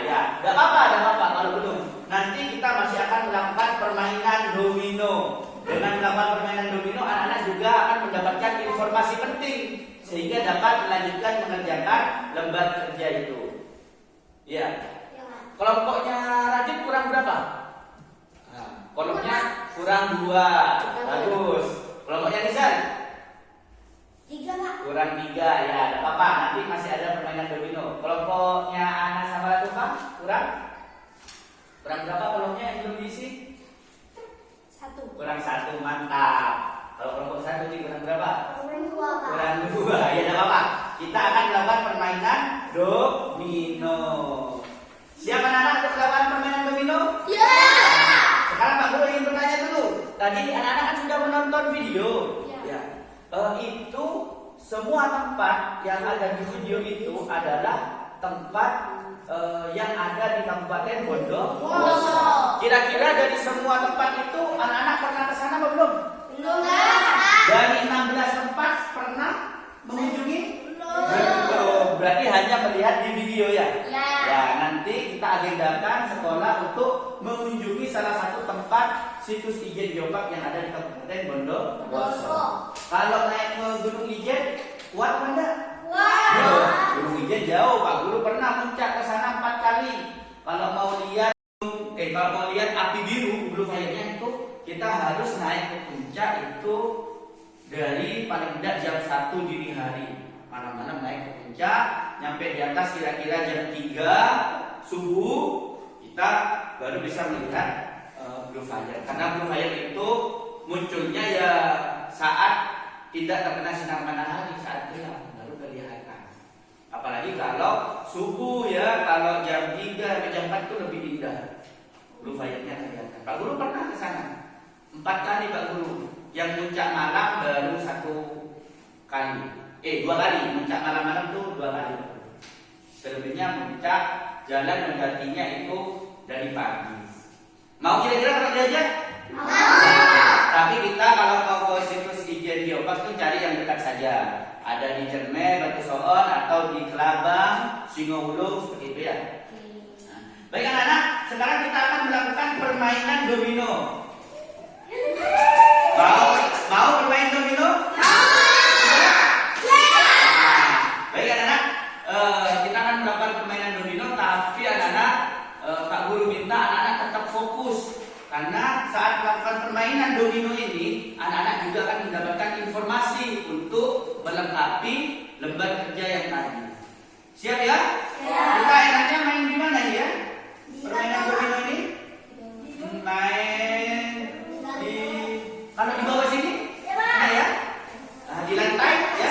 Ya. Gak apa-apa kalau belum. Nanti kita masih akan melakukan permainan domino. Dengan melakukan permainan domino, anak-anak juga akan mendapatkan informasi penting sehingga dapat melanjutkan mengerjakan lembar kerja itu. Ya. Kelompoknya Radit kurang berapa? Kelompoknya kurang 2. Bagus. Kelompoknya Rizal? 3 Pak. Kurang 3 ya, tidak apa-apa. Nanti masih ada permainan domino. Kelompoknya Ana sama Latufa kurang berapa kelompoknya yang belum diisi? 1. Kurang 1, mantap. Kalau kelompok 1 ini kurang berapa? Kurang 2 Pak. Kurang 2, ya tidak apa-apa. Kita akan melakukan permainan domino. Siapa anak-anak untuk melakukan permainan domino? Ya. Sekarang Pak Guru ingin bertanya dulu. Tadi anak-anak kan sudah menonton video. Ya. Itu semua tempat yang ada di video itu adalah tempat yang ada di Kabupaten Bondowoso. Kira-kira dari semua tempat itu anak-anak pernah ke sana atau belum? Belum. Dari 16 tempat pernah mengunjungi? Belum. Berarti hanya melihat di video ya? Ya. Ya, nanti kita agendakan sekolah untuk mengunjungi salah satu tempat situs Ijen Geopark yang ada di Kabupaten Bondowoso. Kalau naik ke Gunung Ijen, kuat apa enggak? Wah. Gunung Ijen jauh, Pak Guru pernah muncak ke sana 4 kali. Kalau mau lihat api biru Blue Fire-nya itu kita harus naik ke puncak itu dari paling tidak jam 1 dini hari. Malam-malam naik ke puncak, nyampe di atas kira-kira jam 3 subuh, kita baru bisa melihat Blue Fire. Karena Blue Fire itu munculnya ya saat tidak terkena sinar matahari, saat gelap baru kelihatan. Apalagi kalau subuh ya, kalau jam 3 sampai jam 4 itu lebih indah. Blue Fire-nya kelihatan. Pak Guru pernah ke sana 4 kali Pak Guru. Yang puncak malam baru 1 kali. 2 kali. Puncak malam-malam itu 2 kali. Selebihnya puncak jalan mendaki-nya itu dari pagi. Mau kira-kira kalau diajak? Tapi kita kalau mau ke situs Ijen Geopark itu cari yang dekat saja. Ada di Cerme, Batu Soon, atau di Kelabang, Singo Ulung, seperti itu ya. Baik anak-anak, sekarang kita akan melakukan permainan domino. Mau bermain domino? Baik anak-anak, kita akan melakukan permainan domino, tapi anak-anak, Pak Guru minta anak-anak tetap fokus. Karena saat melakukan permainan domino ini, anak-anak juga akan mendapatkan informasi untuk melengkapi lembar kerja yang tadi. Siap ya? Siap. Kita enaknya main di mana ya? Permainan domino ini? Main di, kalau di bawah sini? Nah, ya? Nah, di lantai ya?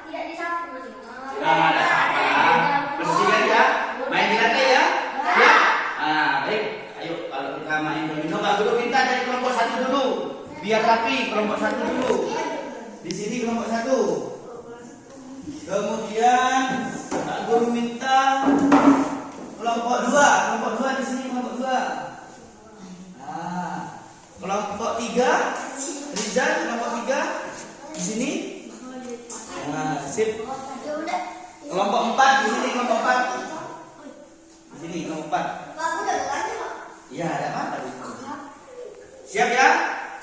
Tidak disapu. Nah, ada apa? Bersihkan ya? Main di lantai ya? Ya? Nah, baik. Ayo, kalau kita main domino, Pak Guru minta dari kelompok 1 dulu. Biar rapi, kelompok 1 dulu. Di sini kelompok 1. Kemudian Pak Guru minta kelompok 2. Kelompok 2 di sini, kelompok 2. Nah, kelompok 3, Rizal, kelompok 3 di sini. Nah, sip. Kelompok 4 di sini, kelompok 4. Di sini kelompok 4. Iya, ada apa di sini? Siap ya?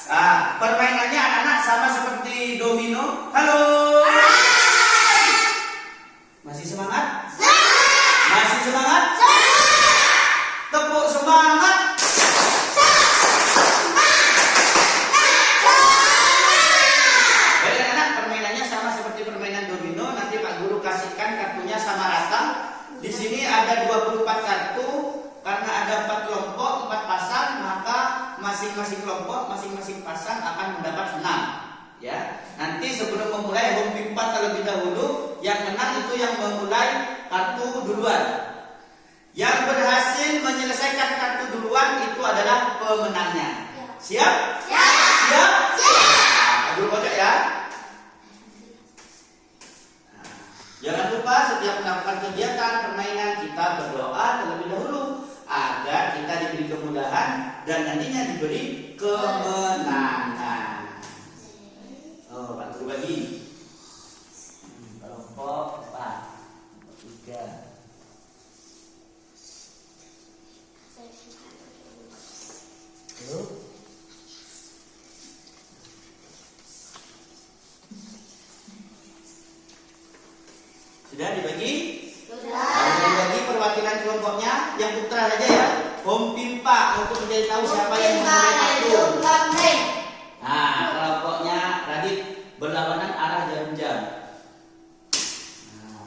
Nah, permainannya anak-anak sama seperti domino. Halo. Masih semangat? Masih semangat? Tepuk semangat. Baik anak-anak, permainannya sama seperti permainan domino. Nanti Pak Guru kasihkan kartunya sama rata. Di sini ada 24 kartu. Karena ada 4 kelompok, 4 pasang, maka masing-masing kelompok, masing-masing pasang akan mendapat 6. Ya, nanti sebelum memulai home pimpa terlebih dahulu, yang menang itu yang memulai kartu duluan. Yang berhasil menyelesaikan kartu duluan itu adalah pemenangnya. Siap? Siap. Siap? Siap. Nah, dulu kocok ya. Nah, jangan lupa setiap melakukan kegiatan permainan kita berdoa terlebih dahulu agar kita diberi kemudahan dan nantinya diberi kemenangan. Oh, Pak Guru bagi. Kelompok 4, 3. Sudah dibagi? Dibagi perwakilan kelompoknya yang putra saja ya. Home pimpa untuk menjadi tahu siapa yang memulai kartu. Nah, kelompoknya Radit berlawanan arah jarum jam.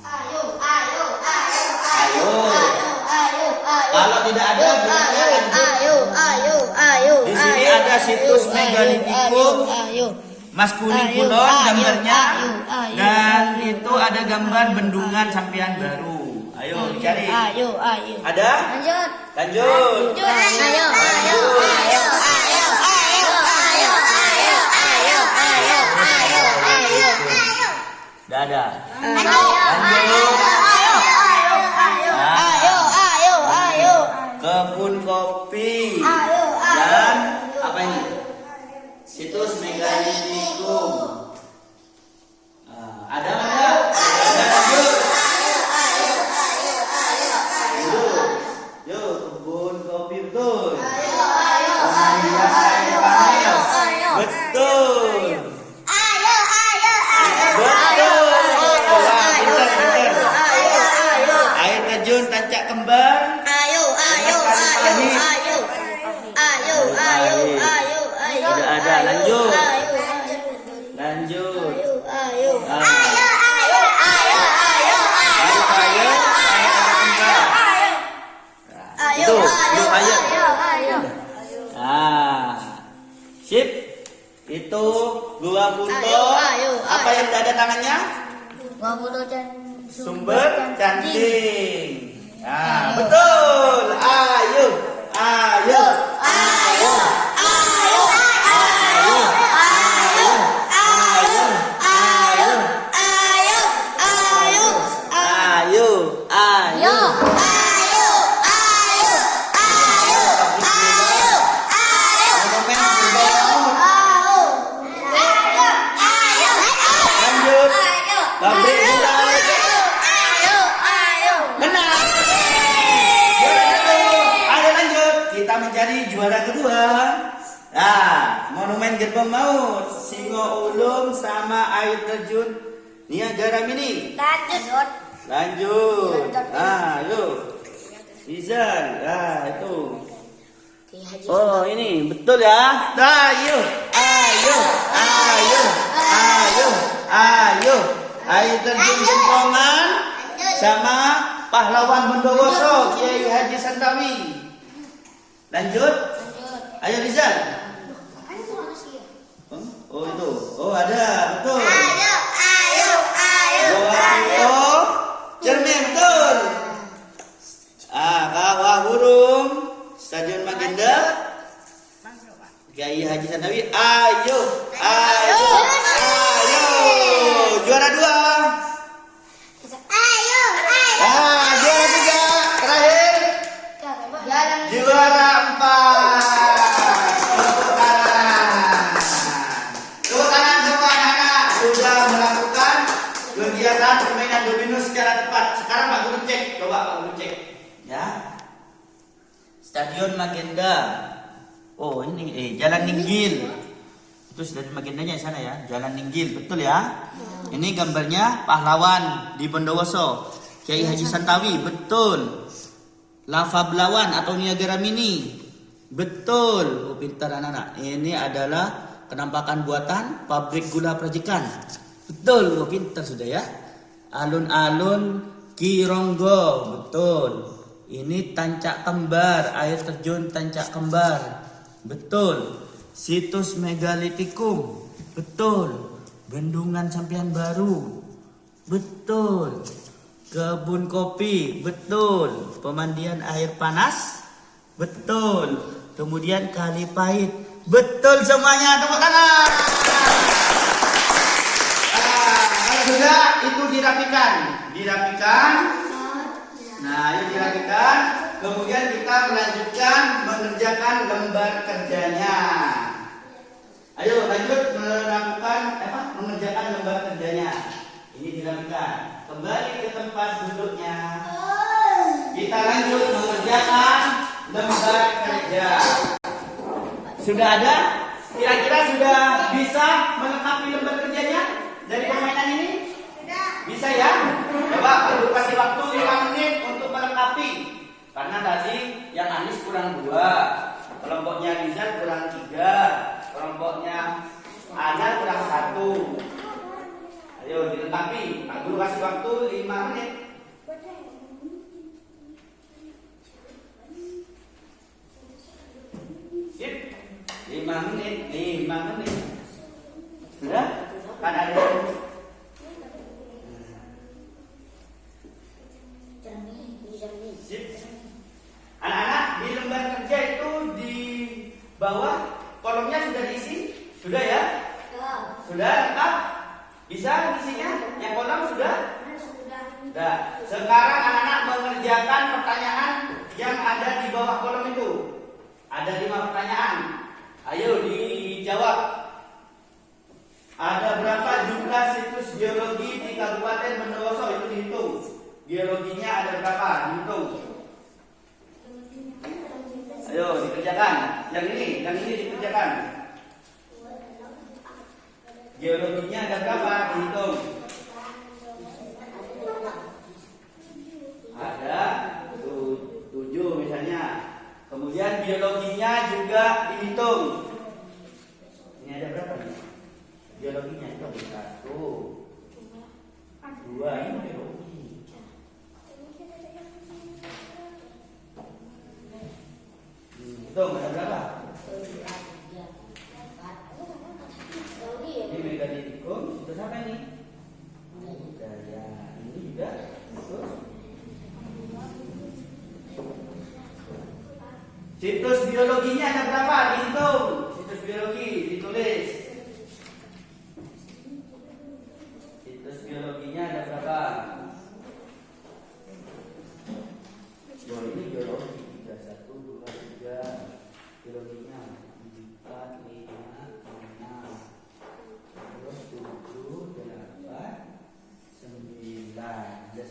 Ayo. Kalau tidak ada di sini ada situs Megalithicum Mas Kuning Kulon gambarnya, dan itu ada gambar bendungan Sampian Baru. Ayo dicari. Ada? Lanjut. Tidak ada. Kebun kopi. Dan apa ini? Situs Megalithicum. Ada enggak? Lanjut. Yuk, kebun kopi betul. Kemudian air panas. Betul. Betul. Air terjun tancap kembar. Sudah ada, lanjut. Sip. Itu 2 foto. Apa yang ada tangannya? Sumber cantik. Nah, betul. Ayo. Menang. Juara 1. tadi juara kedua. Nah, Monumen Gerbang Maut, Singo Ulum sama air terjun Niagara Mini. Lanjut. Ah, yuk. Rizal. Ah, itu. Oh, ini betul ya. Ayo. Air terjun Jempongan sama pahlawan Bondowoso Kiai Haji Santawi. Lanjut. Ayo Rizal. Oh itu. Oh ada, betul. Ayo. Cermin betul. Kawah burung Stadion Magenda Kiai Haji Sandawi. Ayo. Juara 2. Juara 3. Terakhir. Juara 4. Tepuk tangan semua anak-anak sudah melakukan kegiatan permainan domino secara tepat. Sekarang Pak Guru cek, coba Pak Guru cek. Ya. Stadion Magenda. Oh ini Jalan Ninggil. Itu stadion Magendanya di sana ya. Jalan Ninggil, betul ya? Ini gambarnya pahlawan di Bondowoso Kiai Haji Santawi, betul. Lava Belawan atau Niagara Mini, betul. Oh pintar anak-anak. Ini adalah penampakan buatan pabrik gula Prajikan, betul. Oh pintar sudah ya. Alun-alun Kironggo, betul. Ini Tancak Kembar, air terjun Tancak Kembar, betul. Situs Megalitikum, betul. Bendungan Sampian Baru, betul. Kebun kopi, betul. Pemandian air panas, betul. Kemudian Kali Pahit, betul semuanya. Tepuk tangan. Sudah itu dirapikan. Nah, ini dirapikan. Kemudian kita melanjutkan mengerjakan lembar kerjanya. Ayo lanjut mengerjakan lembar kerjanya. Ini dirapikan. Kembali ke tempat duduknya. Kita lanjut mengerjakan lembar kerja. Sudah ada? Kira-kira sudah bisa melengkapi lembar kerjanya dari permainan ini? Bisa ya? Coba perlu kasih waktu 5 menit untuk melengkapi. Karena tadi yang Anis kurang 2, kelompoknya Rizal kurang 3, kelompoknya Ana kurang 1. Ayo dilengkapi. Pak Guru kasih waktu 5 menit. Sip. 5 menit. Sudah? Kan ada. Sip. Anak-anak di lembar kerja itu di bawah kolomnya sudah diisi? Sudah ya? Sudah lengkap? Bisa isinya? Yang kolom sudah? Sudah. Sekarang anak-anak mengerjakan pertanyaan yang ada di bawah kolom itu. Ada 5 pertanyaan. Ayo dijawab. Ada berapa jumlah situs geologi di Kabupaten Bondowoso? Itu dihitung. Geologinya ada berapa? Dihitung. Ayo dikerjakan. Yang ini dikerjakan. Geologinya ada berapa? Dihitung. Ada 7 misalnya. Kemudian biologinya juga dihitung. Ini ada berapa nih? Biologinya itu 1, 2, ini biologi. Hitung ada berapa? Ini Megalitikum sudah sampai nih. Ya, ini juga betul. Situs biologinya ada berapa? Dihitung. Situs biologi ditulis. Situs biologinya ada berapa? Oh, ini biologi 3, 1, 2, 3. Biologinya 4, 5, 6. Terus 7, 8, 9. Ada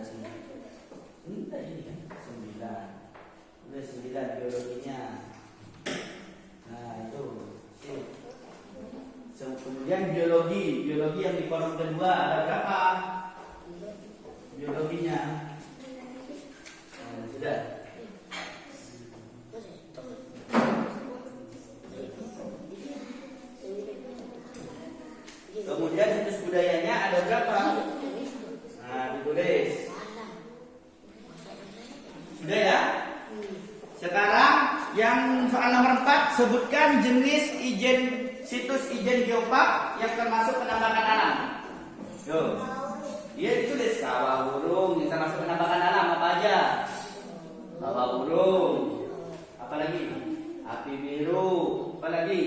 9. Ini kan 9. Udah 9 biologinya. Nah, itu. Sip. Kemudian biologi yang di kolom kedua ada berapa? Biologinya. Nah, sudah. Kemudian situs budayanya ada berapa? Nah, ditulis. Sudah ya? Sekarang yang soal nomor 4, sebutkan jenis situs ijen geopark yang termasuk penambangan alam. Yo. Dia ditulis kawah burung yang termasuk penambangan alam apa aja? Kawah burung. Apa lagi? Api biru. Apa lagi?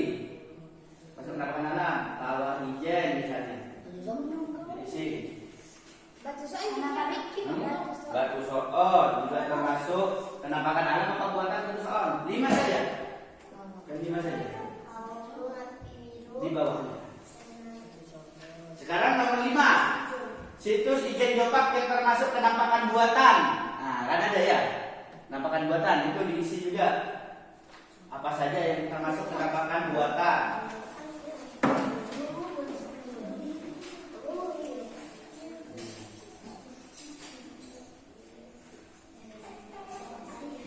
Masuk penambangan alam. Kawah ijen misalnya. Isi. Batu soal Batu soon juga termasuk penampakan alam apa buatan batu soon? 5 saja. Kan 5 saja. Di bawah. Sekarang nomor 5. Situs ijen geopark yang termasuk penampakan buatan. Nah, kan ada ya. Penampakan buatan itu diisi juga. Apa saja yang termasuk penampakan buatan?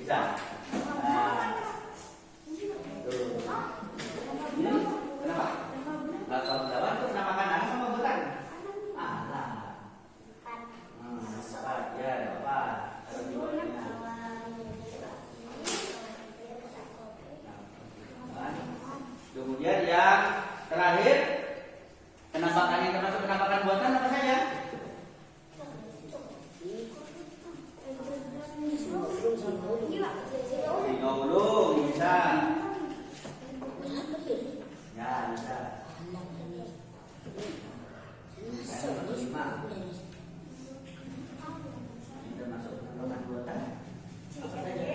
Bisa. Kenapa? Bakal lawan itu penampakan alam apa buatan? Alam. Ya, apa? Kemudian yang terakhir, penampakan yang termasuk penampakan buatan apa saja? Bingung bisa. Ya, bisa. Nomor 5. Ini termasuk penampakan buatan. Apa saja?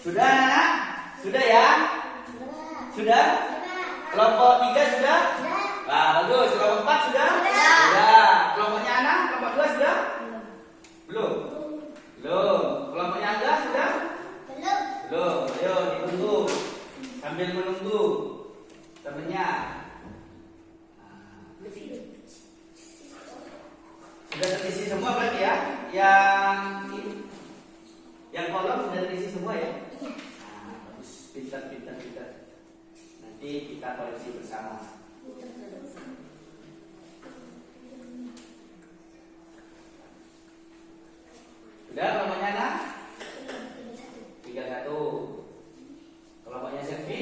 Sudah anak? Sudah ya? Sudah? Kelompok 3 sudah? Nah, bagus. Kelompok 4 sudah? Sudah. Kelompoknya anak? Kelompok 2 sudah? Belum? Belum. Kelompoknya Angga sudah? Belum. Ayo ditunggu. Sambil menunggu temennya. Sudah terisi semua berarti ya? Yang kolom sudah terisi semua ya? Nah, bagus. Pintar. Nanti kita koleksi bersama. Sudah kelompoknya anak? 31. Kelompoknya Selvi?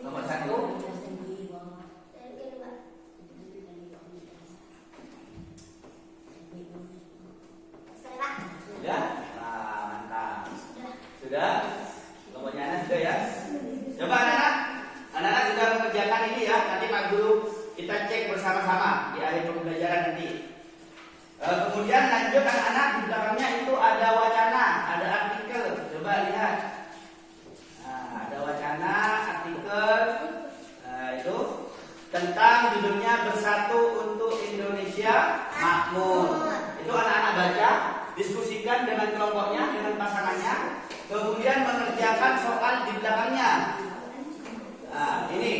Nomor 1? Sudah? Nah, mantap. Sudah? Kelompoknya anak sudah ya? Coba anak-anak sudah mengerjakan ini ya. Nanti Pak Guru kita cek bersama-sama di akhir pembelajaran nanti. Kemudian lanjut anak-anak, di belakangnya itu ada wacana, ada artikel. Coba lihat. Nah, ada wacana, artikel. Nah, itu tentang judulnya Bersatu untuk Indonesia Makmur. Itu anak-anak baca, diskusikan dengan kelompoknya, dengan pasangannya. Kemudian mengerjakan soal di belakangnya. Nah, ini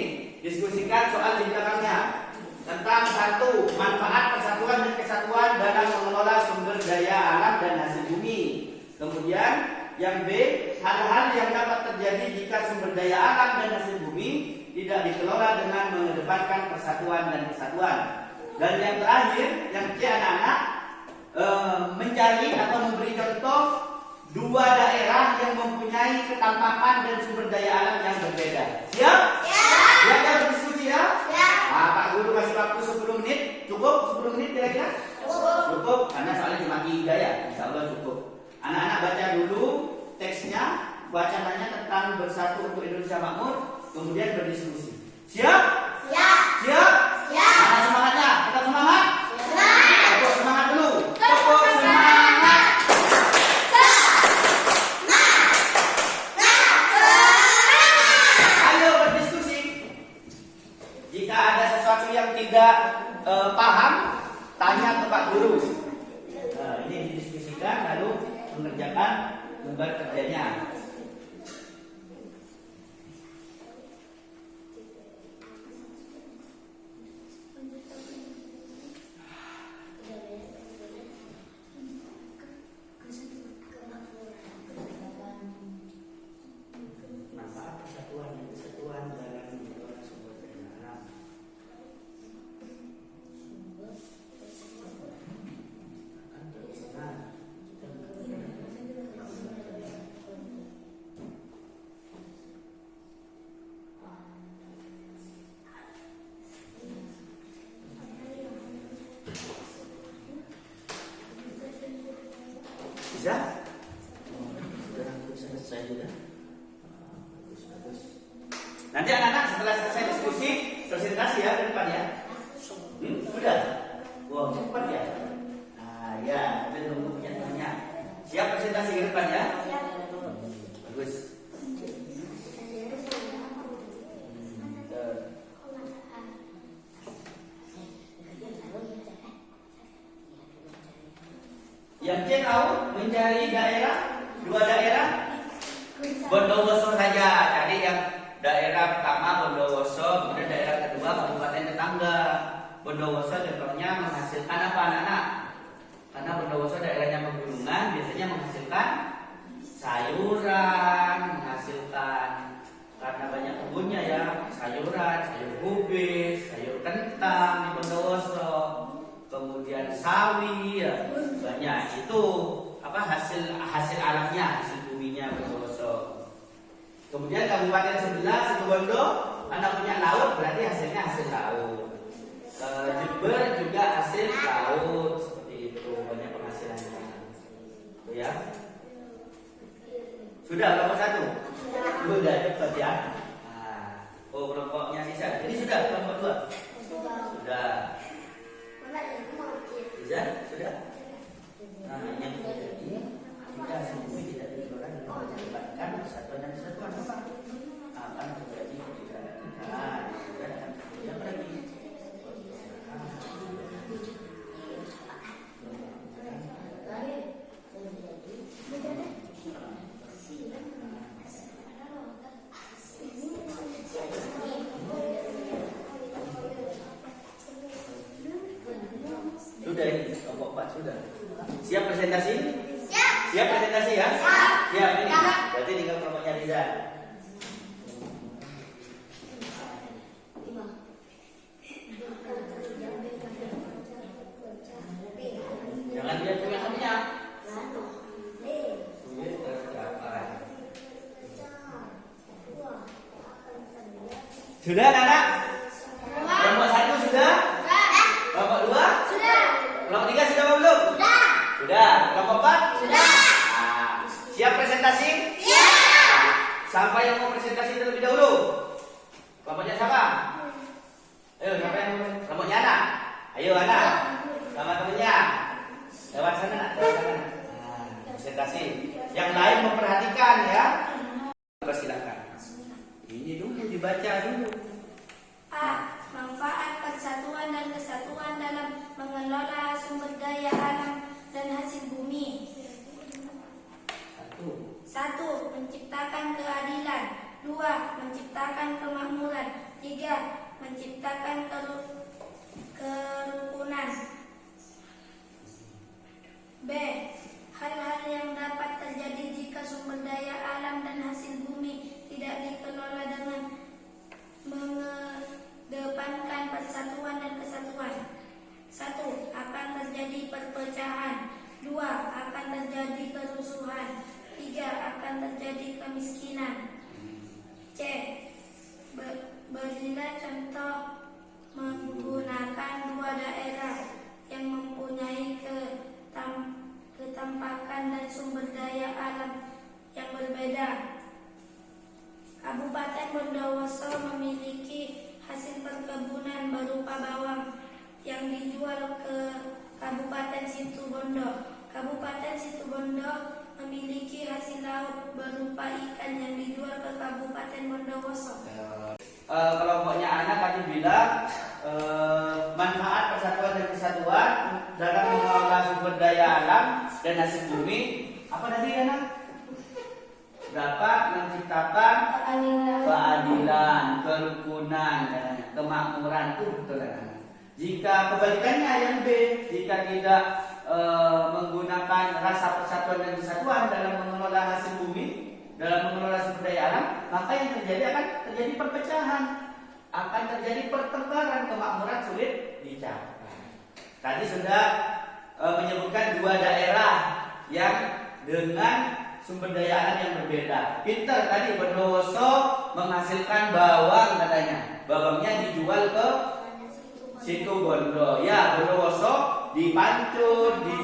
diskusikan soal di belakangnya. Tentang 1, manfaat persatuan dan kesatuan dalam mengelola sumber daya alam dan hasil bumi. Kemudian yang B, hal-hal yang dapat terjadi jika sumber daya alam dan hasil bumi tidak dikelola dengan mengedepankan persatuan dan kesatuan. Dan yang terakhir, yang C anak-anak, mencari atau memberi contoh 2 daerah yang mempunyai ketampakan dan sumber daya alam yang berbeda. Siap? Siap ya berdiskusi ya? Nah, Pak Guru kasih waktu 10 menit. Cukup 10 menit kira-kira? Cukup. wacananya tentang bersatu untuk Indonesia makmur, kemudian berdiskusi. Siap? Siap. Siap? Siap. Mana semangatnya? Tetap semangat? Semangat. Tepuk semangat dulu. Tepuk semangat. Ayo berdiskusi. Jika ada sesuatu yang tidak paham, tanya ke Pak Guru. Ini didiskusikan lalu mengerjakan gambar kerjanya. Manfaat persatuan dan kesatuan dalam mengelola sumber daya alam. Bisa? Sudah hampir selesai sudah. Bagus. Nanti anak-anak setelah selesai diskusi presentasi ya ke depan ya. Sudah. Wow, cepat ya. Nah, ya, kita nunggu penyampaiannya. Siap presentasi ke depan ya? Bagus. Yang C tahu mencari daerah, dua daerah Bondowoso saja. Tadi yang daerah pertama Bondowoso, kemudian daerah kedua kabupaten tetangga. Bondowoso contohnya menghasilkan apa anak-anak? Karena Bondowoso daerahnya pegunungan, biasanya menghasilkan sayuran, menghasilkan karena banyak kebunnya ya, sayuran, sayur kubis, sayur kentang di Bondowoso, kemudian sawi ya, banyak itu apa hasil alamnya, hasil buminya Bondowoso. Kemudian kabupaten sebelah Situbondo, karena punya laut berarti hasilnya hasil laut. Jember juga hasil laut, seperti itu banyak penghasilannya. Itu ya. Sudah kelompok satu? Sudah cepat ya. Nah, kelompoknya sisa. Jadi sudah kelompok dua? Sudah. Bisa? Sudah? Nah, yang terjadi jika semua tidak dikeluarkan dengan melibatkan persatuan dan kesatuan apa? Akan terjadi kebijakan. Dan akan terjadi apa lagi? Sudah ini kelompok 4 sudah. Siap presentasi? Siap. Siap presentasi ya? Siap. Siap ini. Siap. Berarti tinggal kelompoknya Riza. Jangan dia punya hatinya. Sulit tercapai. Sudah anak-anak? Kelompok 1 sudah? Kelompok 2? Sudah. Kelompok 3 sudah apa belum? Sudah. Sudah. Kelompok 4? Sudah. Nah, siap presentasi? Siap. Siapa yang mau presentasi terlebih dahulu? Kelompoknya siapa? Ayo, siapa yang mau? Kelompoknya anak. Ayo anak. Sama temennya. Lewat sana, nak. Lewat sana. Nah, presentasi. Yang lain memperhatikan ya. Persilakan. Ini dulu dibaca dulu. A. Manfaat persatuan dan kesatuan dalam mengelola sumber daya alam dan hasil bumi. 1. Menciptakan keadilan. 2. Menciptakan kemakmuran. 3. Menciptakan kerukunan. B. Hal-hal yang dapat terjadi jika sumber daya alam dan hasil bumi tidak dikelola dengan mengedepankan persatuan dan kesatuan. 1. Akan terjadi perpecahan. 2. Akan terjadi kerusuhan. 3. Akan terjadi kemiskinan. C. Berilah contoh menggunakan dua daerah yang mempunyai ketampakan dan sumber daya alam yang berbeda. perkebunan berupa bawang yang dijual ke Kabupaten Situbondo. Kabupaten Situbondo memiliki hasil laut berupa ikan yang dijual ke Kabupaten Bondowoso. Kelompoknya anak tadi bilang manfaat persatuan dan kesatuan dalam mengelola sumber daya alam dan hasil bumi. Apa tadi anak? Dapat menciptakan keadilan, kerukunan, kemakmuran, itu betul anak. Jika kebalikannya yang B, jika tidak menggunakan rasa persatuan dan kesatuan dalam mengelola hasil bumi, dalam mengelola sumber daya alam, maka yang terjadi akan terjadi perpecahan, akan terjadi pertengkaran, kemakmuran sulit dicapai. Tadi sudah menyebutkan dua daerah yang dengan sumber daya alam yang berbeda. Pinter tadi, Bondowoso menghasilkan bawang katanya. Bawangnya dijual ke Situbondo. Ya, Bondowoso di Pancur, di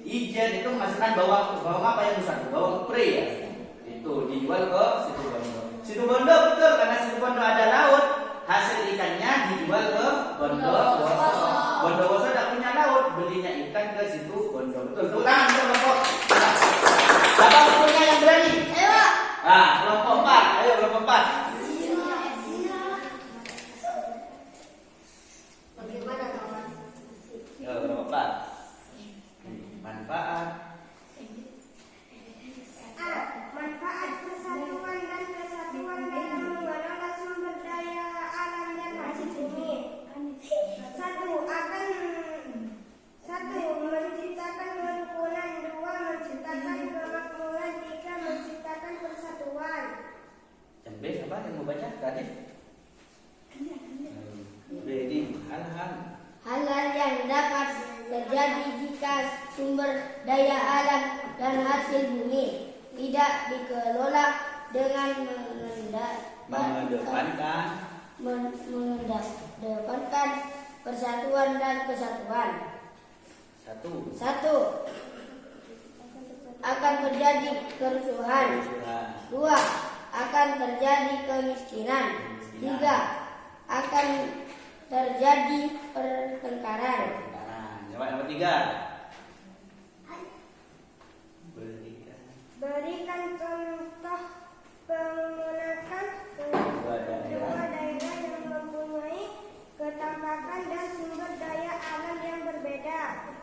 Ijen itu menghasilkan bawang apa yang besar? Bawang pre ya. Itu dijual ke Situbondo. Situbondo betul karena Situbondo ada laut. Hasil ikannya dijual ke Bondowoso. Bondowoso tidak punya laut, belinya ikan ke Situbondo. Betul. Tepuk tangan untuk kelompok. Siapa punya yang berani? Ayo. Kelompok 4. Ayo kelompok 4. Bagaimana kawan? Kelompok 4. Manfaat. Manfaat persatuan dan kesatuan dalam mengelola sumber daya alam dan hasil bumi. Satu, menciptakan kerukunan. Dua, menciptakan kemakmuran. Tiga, menciptakan persatuan. Yang B siapa yang mau baca tadi? B ini Hal-hal yang dapat terjadi jika sumber daya alam dan hasil bumi tidak dikelola dengan mengedepankan persatuan dan kesatuan. Satu, akan terjadi kerusuhan. Dua, akan terjadi kemiskinan. Tiga, akan terjadi pertengkaran. Jawab nomor 3. Berikan contoh penggunaan kedua daerah yang mempunyai ketampakan dan sumber daya alam yang berbeda.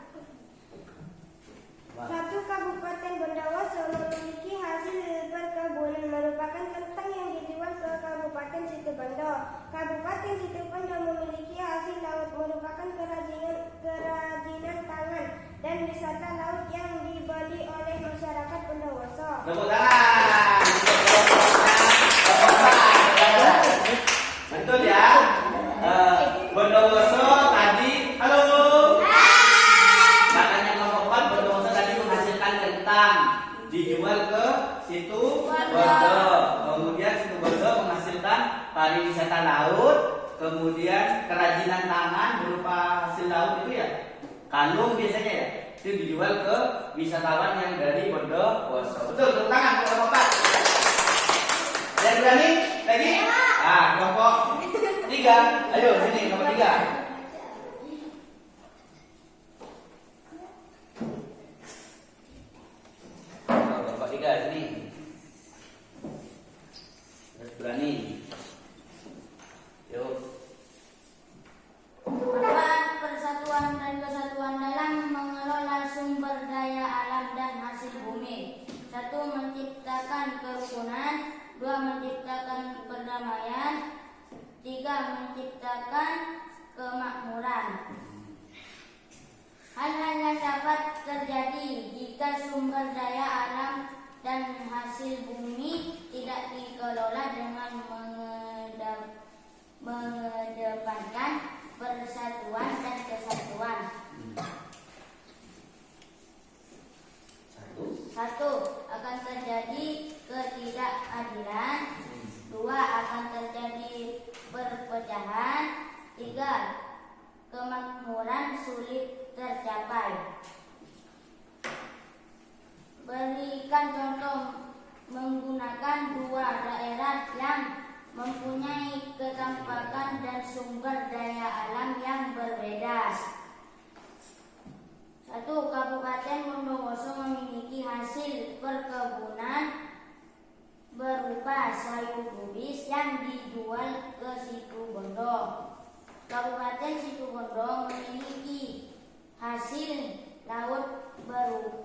Satu, Kabupaten Bondowoso memiliki hasil perkebunan merupakan kentang yang dijual ke Kabupaten Situbondo. Kabupaten Situbondo memiliki hasil laut merupakan kerajinan tangan dan wisata laut yang dibeli oleh masyarakat Bondowoso. Tepuk tangan. Betul ya. Bondowoso tadi, halo. Makanya kelompok 4 Bondowoso tadi menghasilkan kentang dijual ke Situbondo. Kemudian Situbondo menghasilkan pariwisata laut, kemudian kerajinan tangan berupa hasil laut itu ya. Kalung biasanya ya. Itu dijual ke wisatawan yang dari Bondowoso. Betul, tepuk tangan kelompok 4. Yang berani lagi? Kelompok 3. Ayo sini kelompok 3. Kelompok 3 sini. Harus berani. Yuk. Manfaat persatuan dan kesatuan dalam mengelola sumber daya alam dan hasil bumi. 1. Menciptakan kerukunan. 2. Menciptakan perdamaian. 3. Menciptakan kemakmuran. Hal-hal yang dapat terjadi jika sumber daya alam dan hasil bumi tidak dikelola dengan mengedepankan persatuan dan kesatuan. 1. Akan terjadi ketidakadilan. 2. Akan terjadi perpecahan. 3. Kemakmuran sulit tercapai. Berikan contoh menggunakan dua daerah yang mempunyai ketampakan dan sumber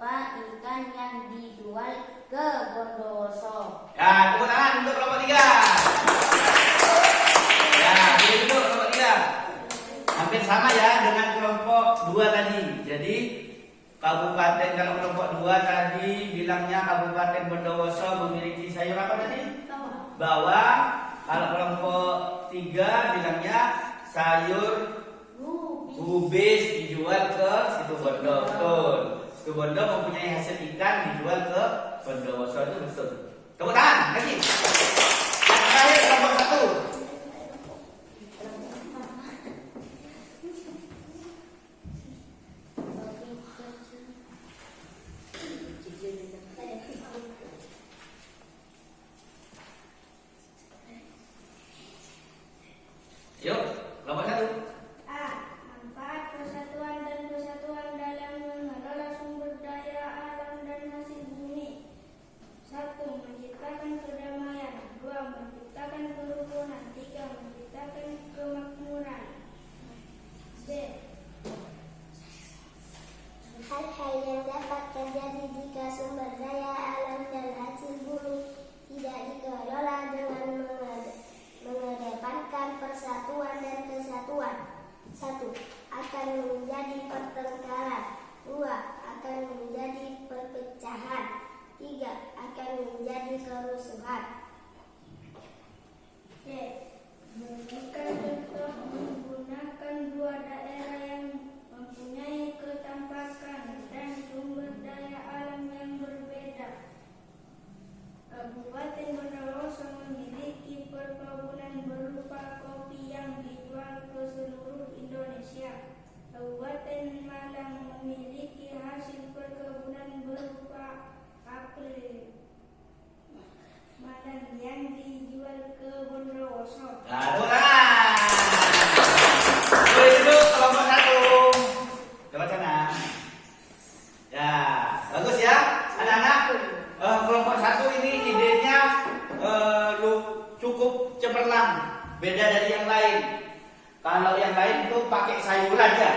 berupa ikan yang dijual ke Bondowoso. Ya, tepuk tangan untuk kelompok 3. Ya, boleh duduk kelompok 3. Hampir sama ya dengan kelompok 2 tadi. Jadi kabupaten, kalau kelompok 2 tadi bilangnya Kabupaten Bondowoso memiliki sayur apa tadi? Bawang. Kalau kelompok 3 bilangnya sayur gubis dijual ke Situbondo. Betul. Situbondo mempunyai hasil ikan dijual ke Bondowoso, itu betul. Tepuk tangan lagi. Yang terakhir kelompok 1. Yuk, kelompok 1. A. Manfaat persatuan dan kesatuan dalam mengelola sumber daya alam dan hasil bumi. 1. Menciptakan kedamaian. 2. Menciptakan kerukunan. 3. Menciptakan kemakmuran. B. Hal-hal yang dapat terjadi jika sumber daya alam dan hasil bumi tidak dikelola dengan mengedepankan persatuan dan kesatuan. 1. Akan menjadi pertengkaran. 2. Akan menjadi perpecahan. 3. Akan menjadi kerusuhan. C. Berikan contoh menggunakan 2 daerah yang mempunyai ketampakan dan sumber daya alam yang berbeda. Kabupaten Bondowoso memiliki perkebunan berupa kopi yang dijual ke seluruh Indonesia. Kabupaten Malang memiliki hasil perkebunan berupa apel Malang yang dijual ke Bondowoso. Nah, tepuk tangan. Boleh duduk kelompok 1. Coba sana. Ya, bagus ya anak-anak. Kelompok 1 ini idenya cukup cemerlang, beda dari yang lain. Kalau yang lain itu pakai sayuran ya,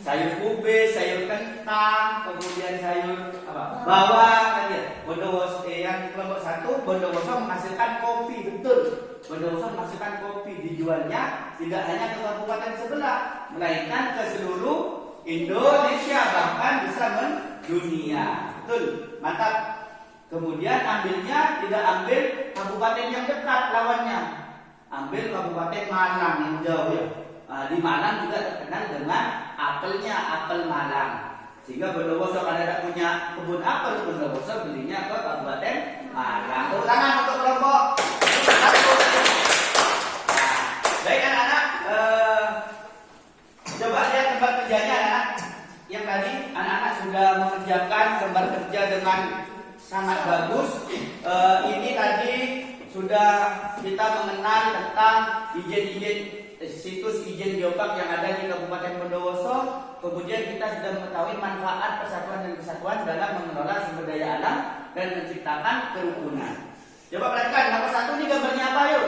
sayur kubis, sayur kentang, kemudian sayur apa? Bawang kan ya. Bondowoso yang kelompok 1 Bondowoso menghasilkan kopi, betul. Bondowoso menghasilkan kopi, dijualnya tidak hanya ke kabupaten sebelah, melainkan ke seluruh Indonesia, bahkan bisa mendunia. Betul, mantap. Kemudian ambilnya tidak ambil kabupaten yang dekat lawannya, ambil kabupaten Malang yang jauh ya. Di Malang juga terkenal dengan apelnya, apel Malang. Sehingga Bondowoso kalau tidak punya kebun apel, Bondowoso belinya ke kabupaten Malang. Tepuk tangan untuk kelompok 1. Baik anak-anak, coba lihat tempat kerjanya anak-anak. Yang tadi anak-anak sudah mengerjakan gambar kerja dengan sangat bagus. Ini tadi sudah kita mengenal tentang situs ijen geopark yang ada di Kabupaten Bondowoso. Kemudian kita sudah mengetahui manfaat persatuan dan kesatuan dalam mengelola sumber daya alam dan menciptakan kerukunan. Coba perhatikan, nomor 1 ini gambarnya apa yuk?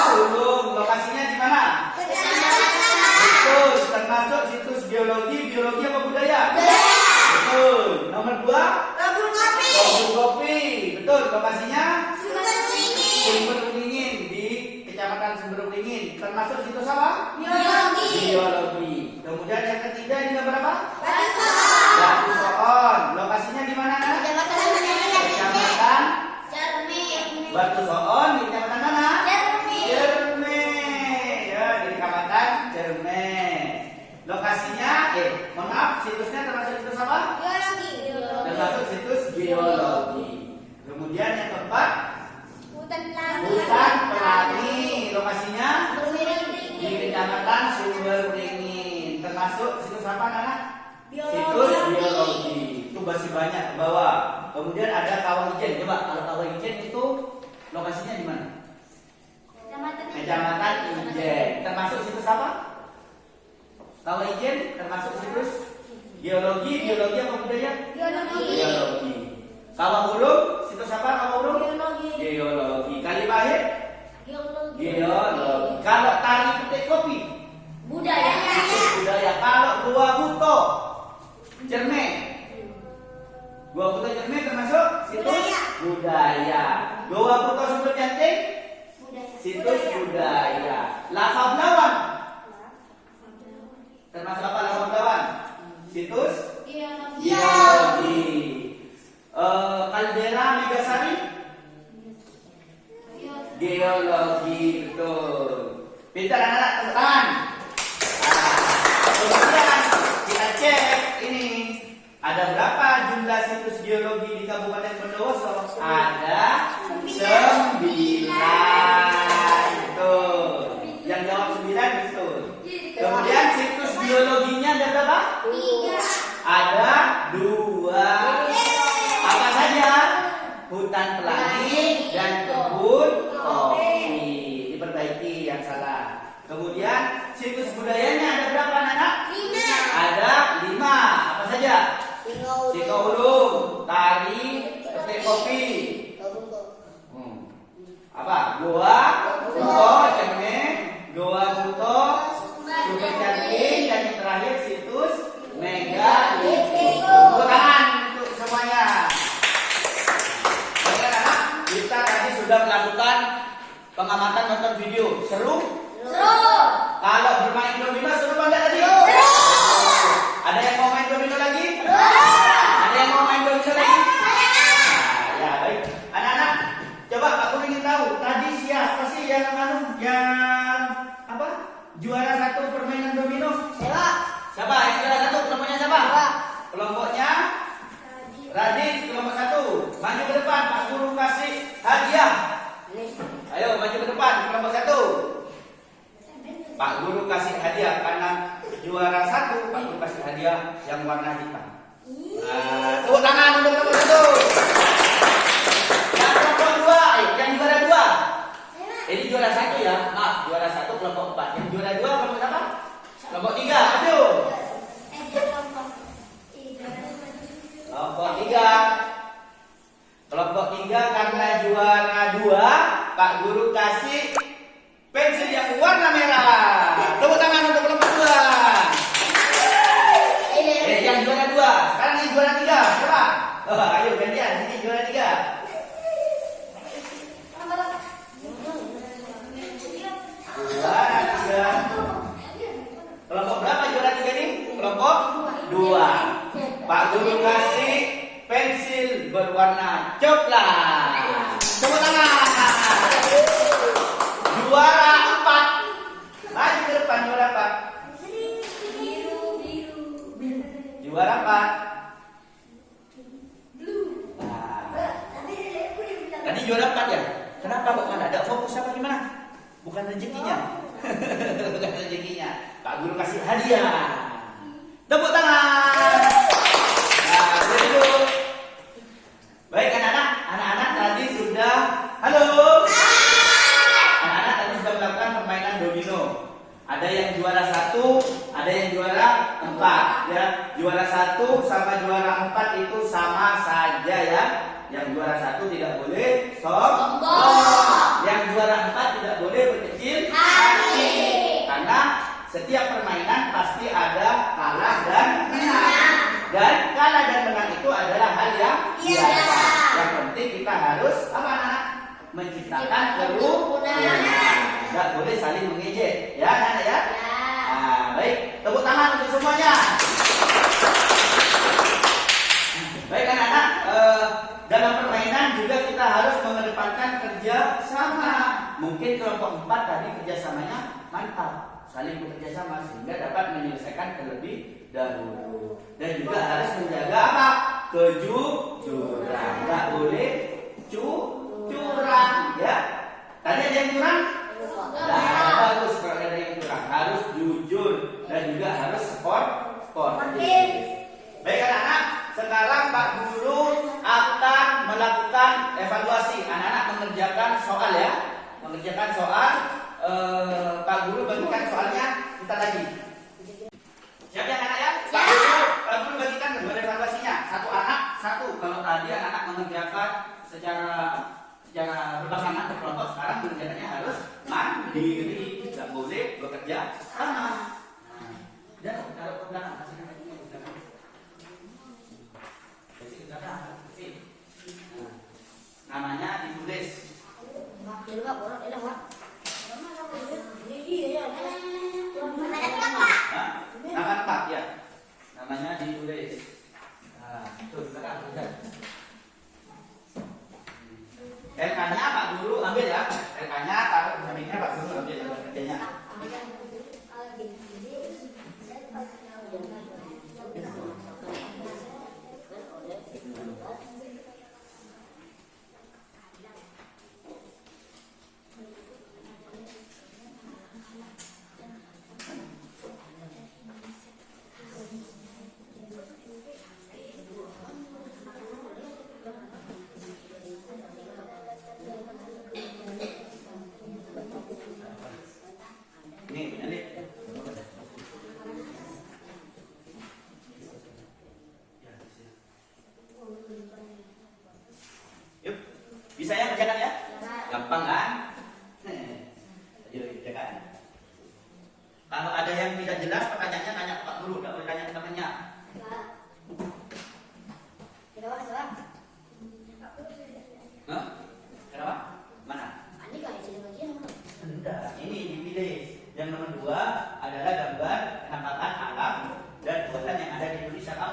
Gunung. Lokasinya di mana? Betul, termasuk situs geologi apa budaya? Betul. Nomor 2? Kebun kopi. Betul, lokasinya? Sumberwringin di Kecamatan Sumberwringin. Termasuk situs apa? Biologi. Kemudian yang ketiga ini gambar apa? Batu Soon. Lokasinya di mana? Kecamatan Batu Soon di Kecamatan mana? Cerme. Ya, di Kecamatan Cerme. Lokasinya, mohon maaf, situsnya termasuk situs apa? Termasuk situs geologi. Kemudian yang keempat, Hutan Pelangi. Lokasinya di Kecamatan Sumberwringin. Termasuk situs apa anak? Situs biologi. Itu masih banyak ke bawah. Kemudian ada Kawah Ijen. Coba kalau Kawah Ijen itu lokasinya di mana? Kecamatan Ijen. Termasuk situs apa? Kawah Ijen termasuk situs geologi apa budaya? Geologi. Kawah Hurung, situs apa Kawah Hurung? Geologi. Kali Pahit? Geologi. Kalau tari petik kopi? Budaya. Kalau Gua Buto? Cerme? Gua Puto Cermin termasuk situs budaya. Goa Puto Sumber Cantik situs budaya. Lava Belawan termasuk apa? Lava Belawan situs geologi. Kaldera Megasari geologi, betul. Pintar anak-anak, tepuk tangan. Kemudian kita cek ini ada berapa jumlah situs geologi di Kabupaten Bondowoso? Ada 9. Betul. Yang jawab 9 betul. Kemudian situs geologinya ada berapa? 3. Ada 2. Apa saja? Hutan pelangi dan kebun kopi. Diperbaiki yang salah. Kemudian situs budayanya ada berapa anak? 5. Ada 5. Apa saja? Singkowulung, tari, petik kopi. Apa? Goa Puto Cermin, Goa Puto Sumber Cantik, dan yang terakhir situs Megalithik. Tepuk tangan untuk semuanya. Oke anak, kita tadi sudah melakukan pengamatan nonton video. Seru? Kalau bermain domino seru apa enggak tadi? Ada yang mau main domino lagi? Ada yang mau main domino lagi? Nah, ya baik. Anak-anak, coba Pak Guru ingin tahu tadi siapa sih yang apa? Juara 1 permainan domino? Siapa? Yang juara 1 kelompoknya siapa? Kelompoknya Radit, kelompok 1. Maju ke depan, Pak Guru kasih hadiah. Ayo maju ke depan, kelompok 1. Pak Guru kasih hadiah karena juara 1, Pak Guru kasih hadiah yang warna hitam. Tepuk tangan untuk kelompok 1. Yang kelompok 2, yang juara 2. Ini juara 1 ya, maaf, juara 1 kelompok 4. Yang juara 2 kelompok apa? Kelompok 3, ayo. Kelompok 3. Kelompok 3 karena juara 2, Pak Guru kasih pensil yang warna merah. Tepuk tangan untuk kelompok 2. Yang juara 2. Sekarang yang juara 3. Siapa? Ayo gantian, ini juara 3. Juara 3. Kelompok berapa juara 3 ini? Kelompok 2. Pak Guru kasih pensil berwarna coklat. Tepuk tangan. Juara 4. Maju ke depan juara 4. Juara 4. Tadi juara 4 ya? Kenapa kok kan ada fokus apa gimana? Bukan rezekinya. Bukan rezekinya. Pak Guru kasih hadiah. Tepuk tangan. Nah, dulu. Baik anak-anak tadi sudah. Halo. Anak-anak tadi sudah melakukan permainan domino. Ada yang juara 1, ada yang juara 4 ya. Juara 1 sama juara 4 itu sama saja ya. Yang juara 1 tidak boleh sombong. Yang juara 4 tidak boleh berkecil hati. Karena setiap permainan pasti ada kalah dan menang. Dan kalah dan menang itu adalah hal yang biasa. Yang penting kita harus apa anak? Menciptakan kerukunan. Tidak boleh saling mengejek. Ya anak ya? Nah, baik. Tepuk tangan untuk semuanya. Baik anak-anak, dalam permainan juga kita harus mengedepankan kerja sama. Mungkin kelompok 4 tadi kerjasamanya mantap, saling bekerja sama sehingga dapat menyelesaikan terlebih dahulu. Dan juga harus menjaga apa? Kejujuran. Tidak boleh curang, ya. Tadi ada yang curang? Tidak bagus kalau ada yang curang. Harus jujur dan juga harus sportif. Baik anak-anak, sekarang Pak Guru akan melakukan evaluasi. Anak-anak mengerjakan soal ya. Mengerjakan soal. Pak Guru bagikan soalnya kita lagi. Siap ya anak-anak ya? Pak Guru bagikan evaluasinya. Satu anak, satu. Kalau tadi anak-anak mengerjakan secara berpasangan berkelompok, sekarang mengerjakannya harus mandiri. Tidak boleh bekerja sama. Dan taruh ke belakang. Kasih ke belakang.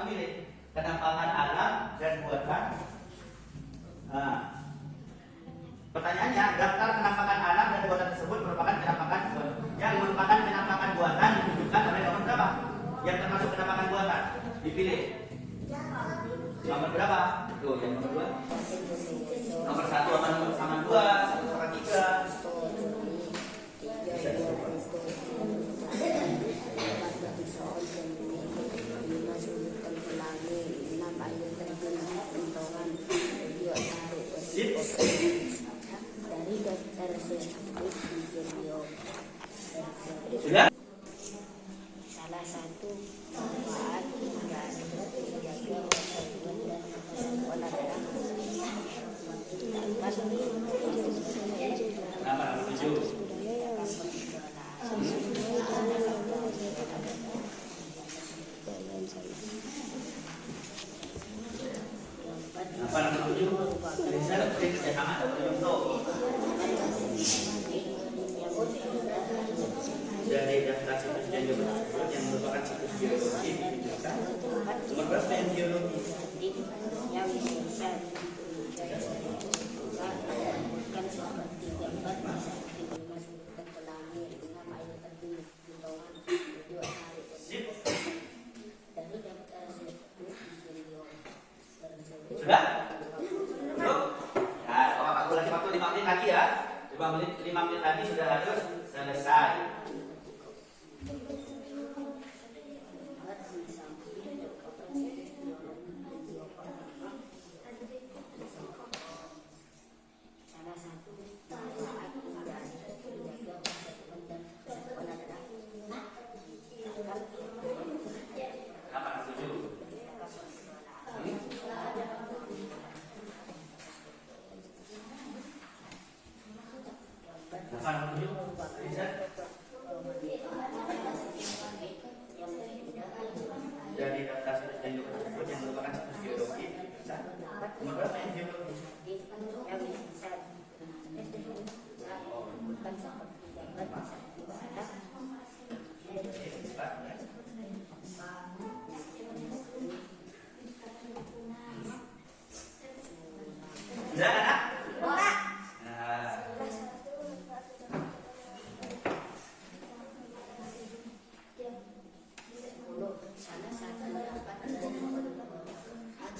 pilih kenampakan alam dan buatan. Nah, pertanyaannya, daftar kenampakan alam dan buatan tersebut merupakan kenampakan buatan ditunjukkan oleh nomor berapa? Yang termasuk kenampakan buatan. Dipilih. Nomor berapa? Tuh, yang nomor 2. Nomor 1 sama 2, 1 sama 3. Sudah? Salah satu manfaat menjaga persatuan dan kesatuan adalah Nomor 7. Apa nomor 7? Riset kerjasama atau contoh dari daftar situs geologi tersebut yang merupakan situs geologi ditunjukkan. Nomor berapa yang geologi? yang bisa kan seperti gambar masukkan pelangi dengan air terjun buntongan video hari dari daftar situs video tersebut. Sudah? Belum? Ya, waktu 5 menit lagi ya. 5 menit lagi sudah harus selesai. Salah satu manfaat menjaga persatuan dan kesatuan adalah Apa setuju? Dari daftar situs geologi tersebut yang merupakan situs geologi ditunjukkan. Nomor berapa yang geologi? yang bisa bukan seperti gambar bisa dibaca. Sudah anak? Nah, Salah satu manfaat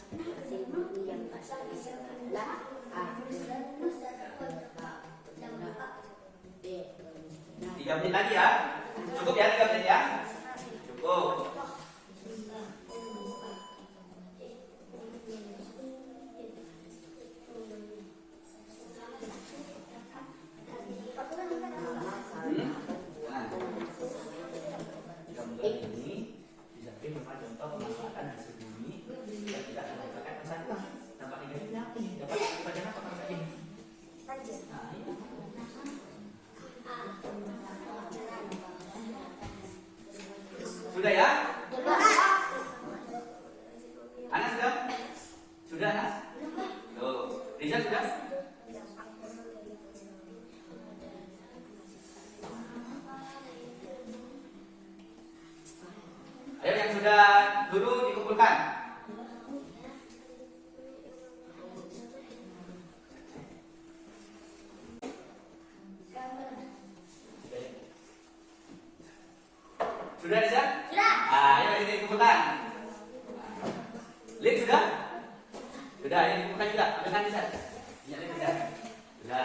dari hasil bumi yang pasti adalah A. B. 3 menit lagi ya. Cukup ya 3 menit ya? Cukup. Sudah ya? Anas sudah? Sudah Anas? Tuh, Rizal sudah? Ayo yang sudah dulu dikumpulkan. Sudah Rizal? Sudah. Ayo ini dikumpulkan. Lid sudah? Sudah, ini dikumpulkan juga. Ambilkan Rizal. Iya, Lid sudah. Sudah.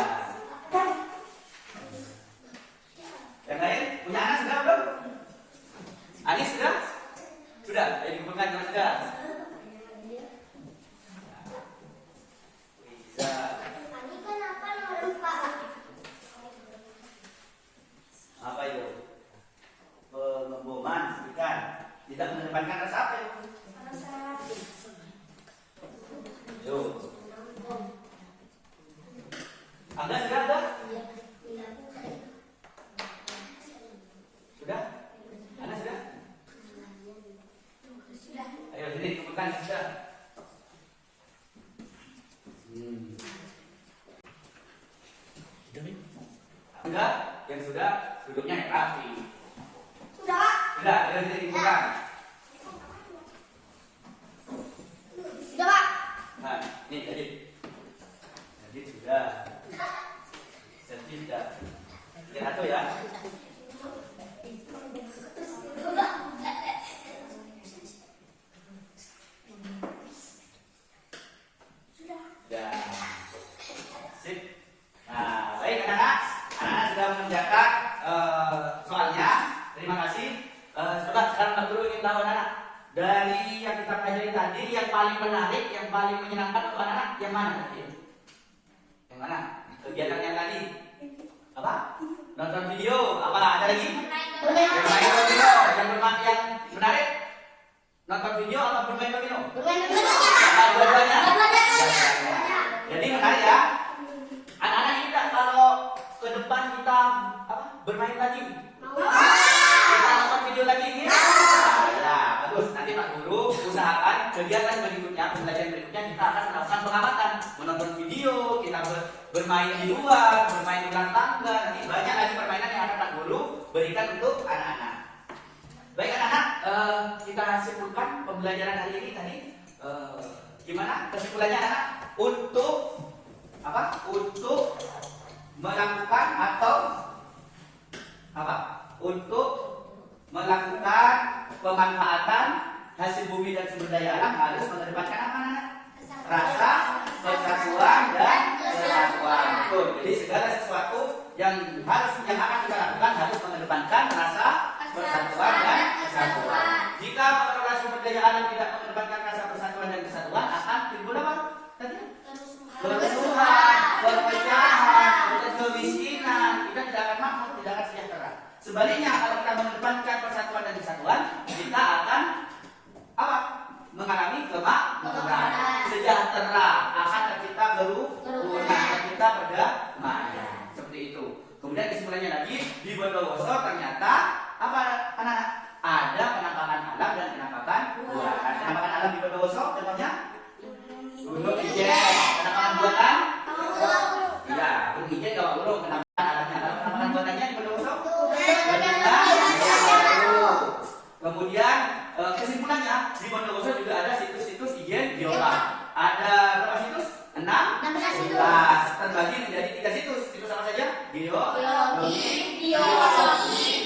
Yang lain punya anak sudah belum? Anis sudah? Sudah, ini dikumpulkan juga sudah. Bisa. Ani kenapa nomor 4? Apa itu? Pengeboman ikan. Tidak mengedepankan rasa apa itu? Yuk. Anda sudah? Sudah? Anda sudah? Ayo sini kumpulkan sudah. Sudah? Yang sudah duduknya yang rapi. Sudah, ayo sini kumpulkan. yang paling menarik, yang paling menyenangkan untuk anak-anak yang mana tadi? Yang mana? Kegiatan yang tadi? Apa? Nonton video. Apa? Ada lagi? Bermain domino. Yang menarik? Nonton video atau bermain domino? Dua-duanya. Jadi menarik ya. Anak-anak ini kalau ke depan kita bermain lagi. Kita nonton video lagi ini. Ya, bagus. Nanti Pak Guru usahakan kegiatan berikutnya, pembelajaran berikutnya kita akan melakukan pengamatan, menonton video, kita bermain di luar, bermain ulang tangga. Nanti banyak lagi permainan yang akan Pak Guru berikan untuk anak-anak. Baik anak-anak, kita simpulkan pembelajaran hari ini tadi. Gimana kesimpulannya anak? Untuk apa? Untuk melakukan atau apa? Untuk melakukan pemanfaatan hasil bumi dan sumber daya alam harus mengedepankan apa anak? Rasa persatuan dan kesatuan. Betul. Jadi segala sesuatu yang akan kita lakukan harus mengedepankan rasa persatuan dan kesatuan. Jika mengelola sumber daya alam tidak mengedepankan rasa persatuan dan kesatuan, akan timbul apa? Tadi? Kerusuhan, perpecahan, kemiskinan. Kita tidak akan makmur, tidak akan sejahtera. Sebaliknya, kalau kita mengedepankan persatuan dan kesatuan, kita akan apa? Mengalami kemakmuran, sejahtera, akan tercipta kerukunan, tercipta berdamai. Seperti itu. Kemudian kesimpulannya lagi di Bondowoso ternyata apa anak-anak? Ada penampakan alam dan penampakan buatan. Penampakan alam di Bondowoso contohnya Gunung Ijen. Penampakan buatan? Iya, Gunung Ijen kalau burung penampakan alamnya. Kalau penampakan buatannya di Bondowoso? Kemudian kesimpulannya di Bondowoso juga ada situs-situs Ijen Biola. Ada berapa situs? 16 terbagi menjadi 3 situs. Situs apa saja? Biologi,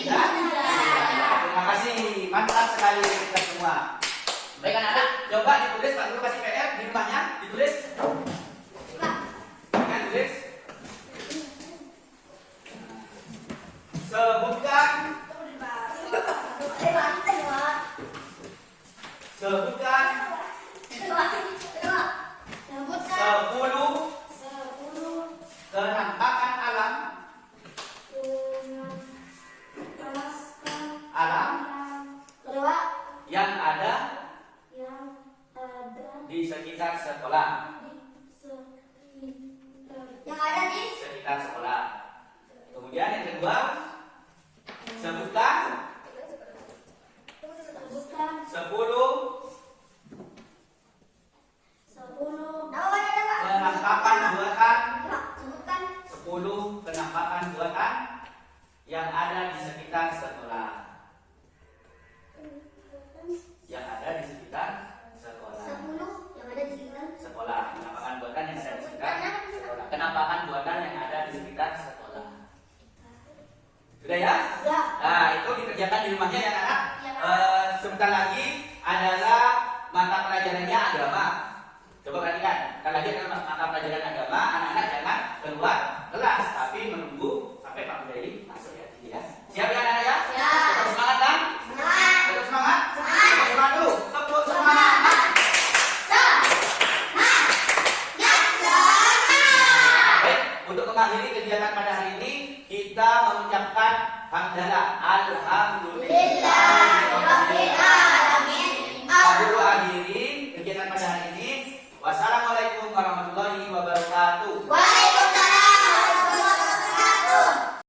dan budaya. Terima kasih, mantap sekali kita semua. Baik anak-anak, coba ditulis, Pak Guru kasih PR di rumahnya, ditulis. Dengan tulis. Sebutkan 10 kenampakan alam yang ada di sekitar sekolah. Sekitar sekolah. Kemudian yang kedua, sebutkan 10 penampakan buatan. 10 penampakan buatan yang ada di sekitar sekolah. Yang ada di sekitar sekolah. Sekolah. Penampakan buatan yang ada di sekitar sekolah. Penampakan buatan yang ada di sekitar sekolah. Sudah ya? Nah, itu dikerjakan di rumahnya ya anak. Sebentar lagi adalah mata pelajarannya agama. Coba perhatikan, kalau lagi adalah mata pelajaran agama, anak-anak jangan keluar kelas, tapi menunggu sampai Pak Budaya masuk ya. Siap ya anak-anak ya? Tetap semangat kan? Tetap semangat? Semangat dulu. Tepuk semangat. Baik, untuk mengakhiri kegiatan pada hari ini, kita mengucapkan hamdalah. Alhamdulillah. Pak Guru akhiri